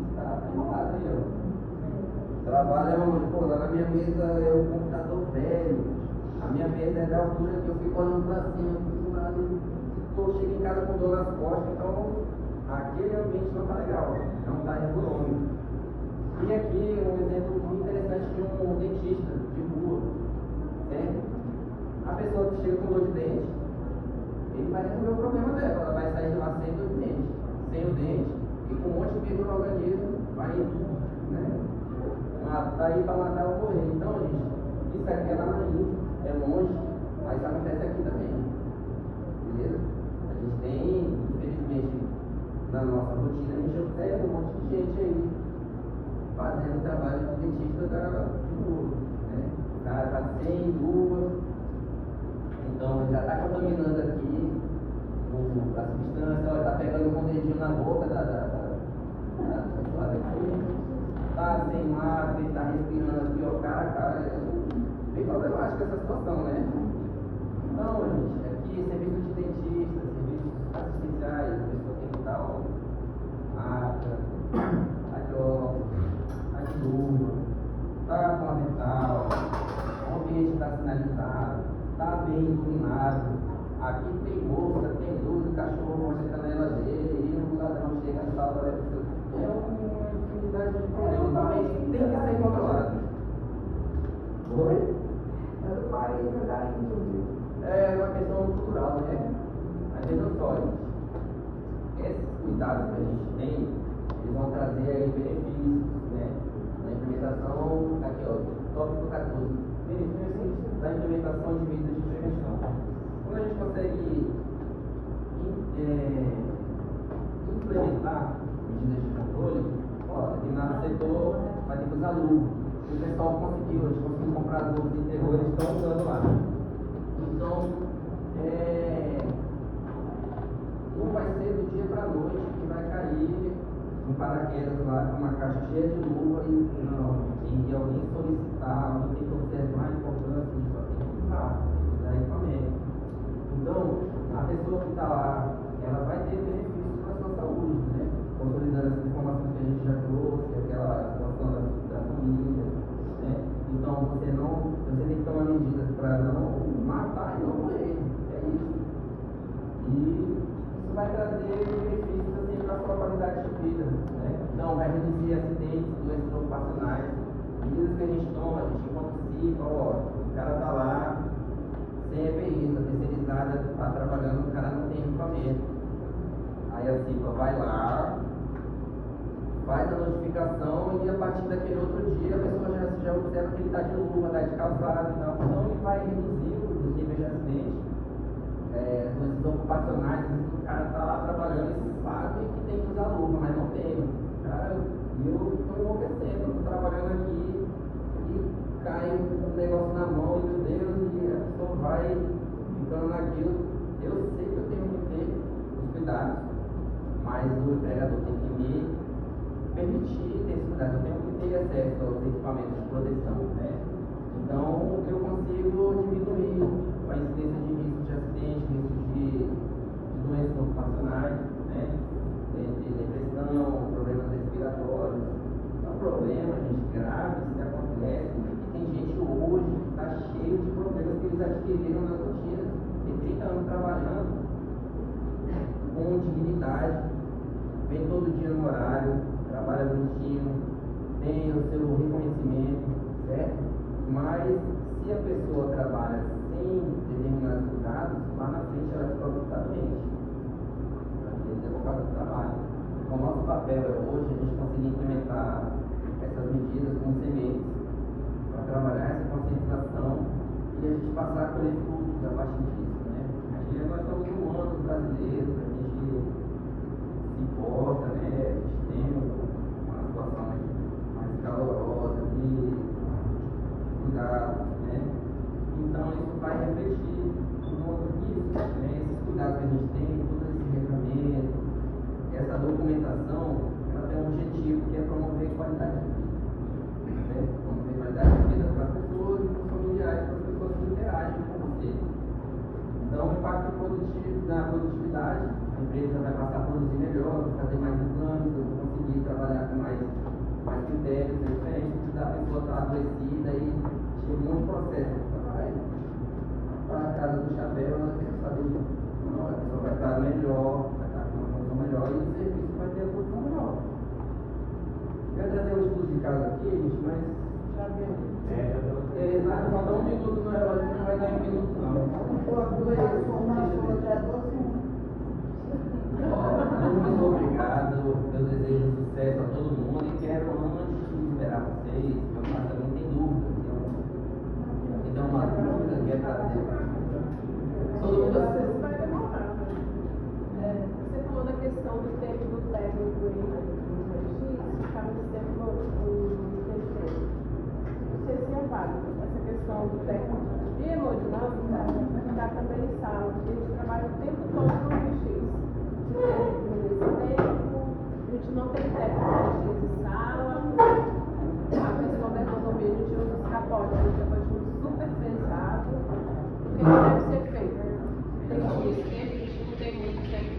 E: esse cara tá enrolado aí, ó. Trabalha onde? Pô, lá na minha mesa é o computador velho. A minha mesa é da altura que eu fico olhando pra cima, do lado. Chego em casa com dor nas costas, então aquele ambiente não tá legal, não tá ergonômico. E aqui um exemplo muito interessante de um dentista de rua, certo? A pessoa que chega com dor de dente, ele vai resolver o problema dela, ela vai sair de lá sem dor de dente, sem o dente, e com um monte de vidro no organismo, vai, né? Tá aí para matar ou morrer. Então, gente, isso aqui é lá na Índia, é longe, mas acontece aqui também. Beleza? A gente tem, infelizmente, na nossa rotina, a gente observa um monte de gente aí fazendo trabalho de dentista de rua, né? O cara tá sem luva, então ele já está contaminando aqui a substância, ó, tá pegando com o dedinho na boca da pessoa daqui. Tá sem máscara, ele tá respirando aqui, ó, cara a cara. É bem problemática essa situação, né? Então, gente, aqui serviço de dentista, serviços assistenciais, a pessoa tem que estar, ó, máscara, aqui, ó, aqui luva, tá com a mental, o ambiente está sinalizado, tá bem iluminado. Aqui tem mosca, tem luz, o cachorro mostra a canela dele, e o ladrão chega e fala, é uma infinidade de problemas, mas tem que ser controlado. Oi?
C: É do país, é da Índia.
E: É uma questão cultural, né? Mas veja só, gente, esses cuidados que a gente tem, eles vão trazer aí benefícios, né? Na implementação, aqui ó, tópico 14, benefícios da implementação de medidas de prevenção. Quando a gente consegue implementar medidas de controle, ó, determinado setor vai ter que usar luva. O pessoal conseguiu, a gente conseguiu comprar luvas de terror, eles estão usando lá. Então, um paraquedas lá com uma caixa cheia de luva e alguém solicitar, alguém tem que observar a importância disso, tem que usar equipamento. Então, a pessoa que está lá, ela vai ter benefícios para a sua saúde, né? Consolidando essas informações que a gente já trouxe, aquela situação da família, né? Então, você tem que tomar medidas para não matar e não morrer, é isso. E isso vai trazer benefícios assim, para a sua qualidade de vida, né? Então, vai reduzir acidentes, doenças ocupacionais, medidas que a gente toma, a gente antecipa, o cara está lá, sem EPI, a terceirizada está trabalhando, o cara não tem equipamento. Aí a CIPA vai lá, faz a notificação e a partir daquele outro dia a pessoa já observa que ele está de luva, está de calçado e tal. Então ele vai reduzir os níveis de acidente, doenças ocupacionais. O cara está lá trabalhando e sabe que tem que usar luva, mas não tem. Cara, eu estou enlouquecendo, estou trabalhando aqui e cai um negócio na mão e meu Deus, e a pessoa vai ficando naquilo. Eu sei que eu tenho que ter os cuidados, mas o empregador tem que me permitir ter esse cuidado, eu tenho que ter acesso aos equipamentos de proteção, né? Então eu consigo diminuir a incidência de riscos de acidente, riscos de doenças ocupacionais, né? De depressão, problemas respiratórios. São problemas, gente, graves que acontecem, que tem gente hoje que está cheio de problemas que eles adquiriram nas rotinas. Tem 30 anos trabalhando com dignidade, vem todo dia no horário, trabalha bonitinho, tem o seu reconhecimento, certo? Mas se a pessoa trabalha sem determinados cuidados, lá na frente ela descobre que está doente. Às vezes é por causa do trabalho. Então, o nosso papel é hoje a gente conseguir implementar essas medidas com sementes para trabalhar essa conscientização e a gente passar a colher frutos a partir disso, né? Nós somos humanos brasileiros, a gente se importa, né? A gente tem uma situação mais calorosa de cuidado, né? Então isso vai refletir nisso, né? Esses cuidados que a gente tem, todo esse regramento, essa documentação, ela tem um objetivo que é promover qualidade de vida, né? Promover qualidade de vida para as pessoas e para os familiares, para as pessoas que interagem com você. Então, o impacto positivo na produtividade, a empresa vai passar a produzir melhor, vai fazer mais exames, eu vou conseguir trabalhar com mais critérios, é diferente da pessoa estar adoecida e chega um monte de processo. Você vai para a casa do chapéu, ela quer saber, não, a pessoa vai estar melhor, vai estar com uma função melhor e o serviço vai ter a função melhor. Eu ia trazer um estudo de caso aqui, gente, mas já viu. Exato, falta um minuto no relógio, não vai dar um minuto não. Muito obrigado, eu desejo sucesso a todo mundo e quero, antes de liberar vocês, meu pai também tem dúvida, então uma dúvida que é trazer. Todo mundo
C: Vai demorar. Você falou da questão do tempo do level do X, ficava no tempo do terceiro. Não sei se é válido essa questão do técnico de hemodinâmica, está também em sala, porque a gente trabalha o tempo todo no X. A gente não tem técnico de X em sala, a questão da economia, a gente usa os capotes, a gente pode usar super pesado, o que deve ser feito? Tem X, não tem muito tempo.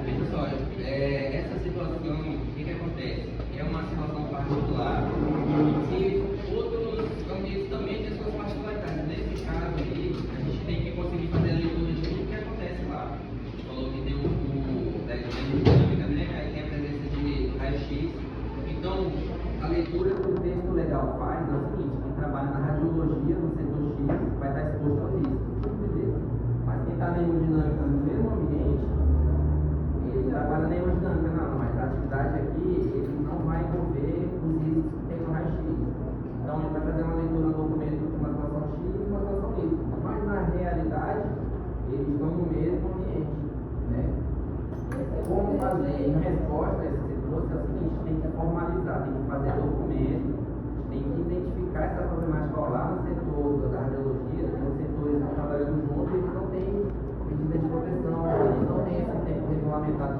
A: Pessoal, essa situação, o que acontece? É uma situação particular que outros ambientes também têm suas particularidades. Nesse caso aí, a gente tem que conseguir fazer a leitura de tudo que acontece lá. A gente falou que tem da dinâmica, né? Aí tem a presença de raio-x. Então, a leitura
E: que o texto legal faz é o seguinte: quem trabalha na radiologia no setor X vai estar exposto ao risco, beleza? Mas quem está na hemodinâmica no mesmo ambiente, ele trabalha na hemodinâmica, não, mas a atividade aqui ele não vai envolver os riscos que tem no raio-x. Então ele vai fazer uma leitura no documento de uma situação X e uma situação Y. Mas na realidade, eles estão no mesmo ambiente, né? Como fazer em resposta a esse setor é o seguinte: tem que formalizar, tem que fazer documento, tem que identificar essa problemática lá no setor da radiologia, os setores estão trabalhando juntos e eles não têm medida de proteção, eles não têm esse tempo regulamentado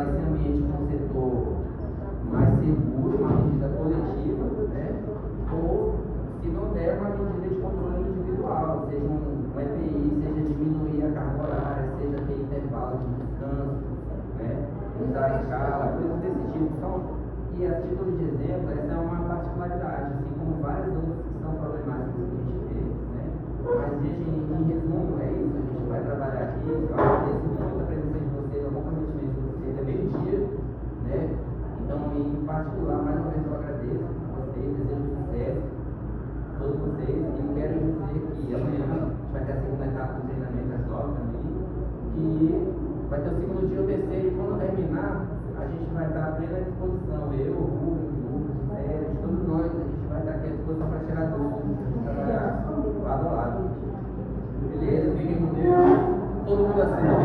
E: tornar esse ambiente um setor mais seguro, uma medida coletiva, né? Ou, se não der, uma medida de controle individual, seja um EPI, seja diminuir a carga horária, seja ter intervalo de descanso, né? Usar a escala, coisas desse tipo. E a título de exemplo, essa é uma particularidade, assim como várias outras que são problemáticas que a gente vê, né? Mas, gente, em resumo, é isso, a gente vai trabalhar aqui, eu agradeço muito a presença de vocês, o comprometimento de vocês, é meio-dia, né? Então, em particular, mais uma vez eu agradeço a vocês, desejo sucesso a todos vocês, e quero dizer que amanhã a gente vai ter a segunda etapa do treinamento às 9 também, e vai ter o segundo dia, o terceiro, e quando terminar, a gente vai estar à plena disposição, eu, o Rubens, o Lucas, o Sérgio, todos nós, a gente vai estar aqui à disposição para tirar dúvidas, para trabalhar lado a lado. Beleza? Fiquem com Deus. Todo mundo assim.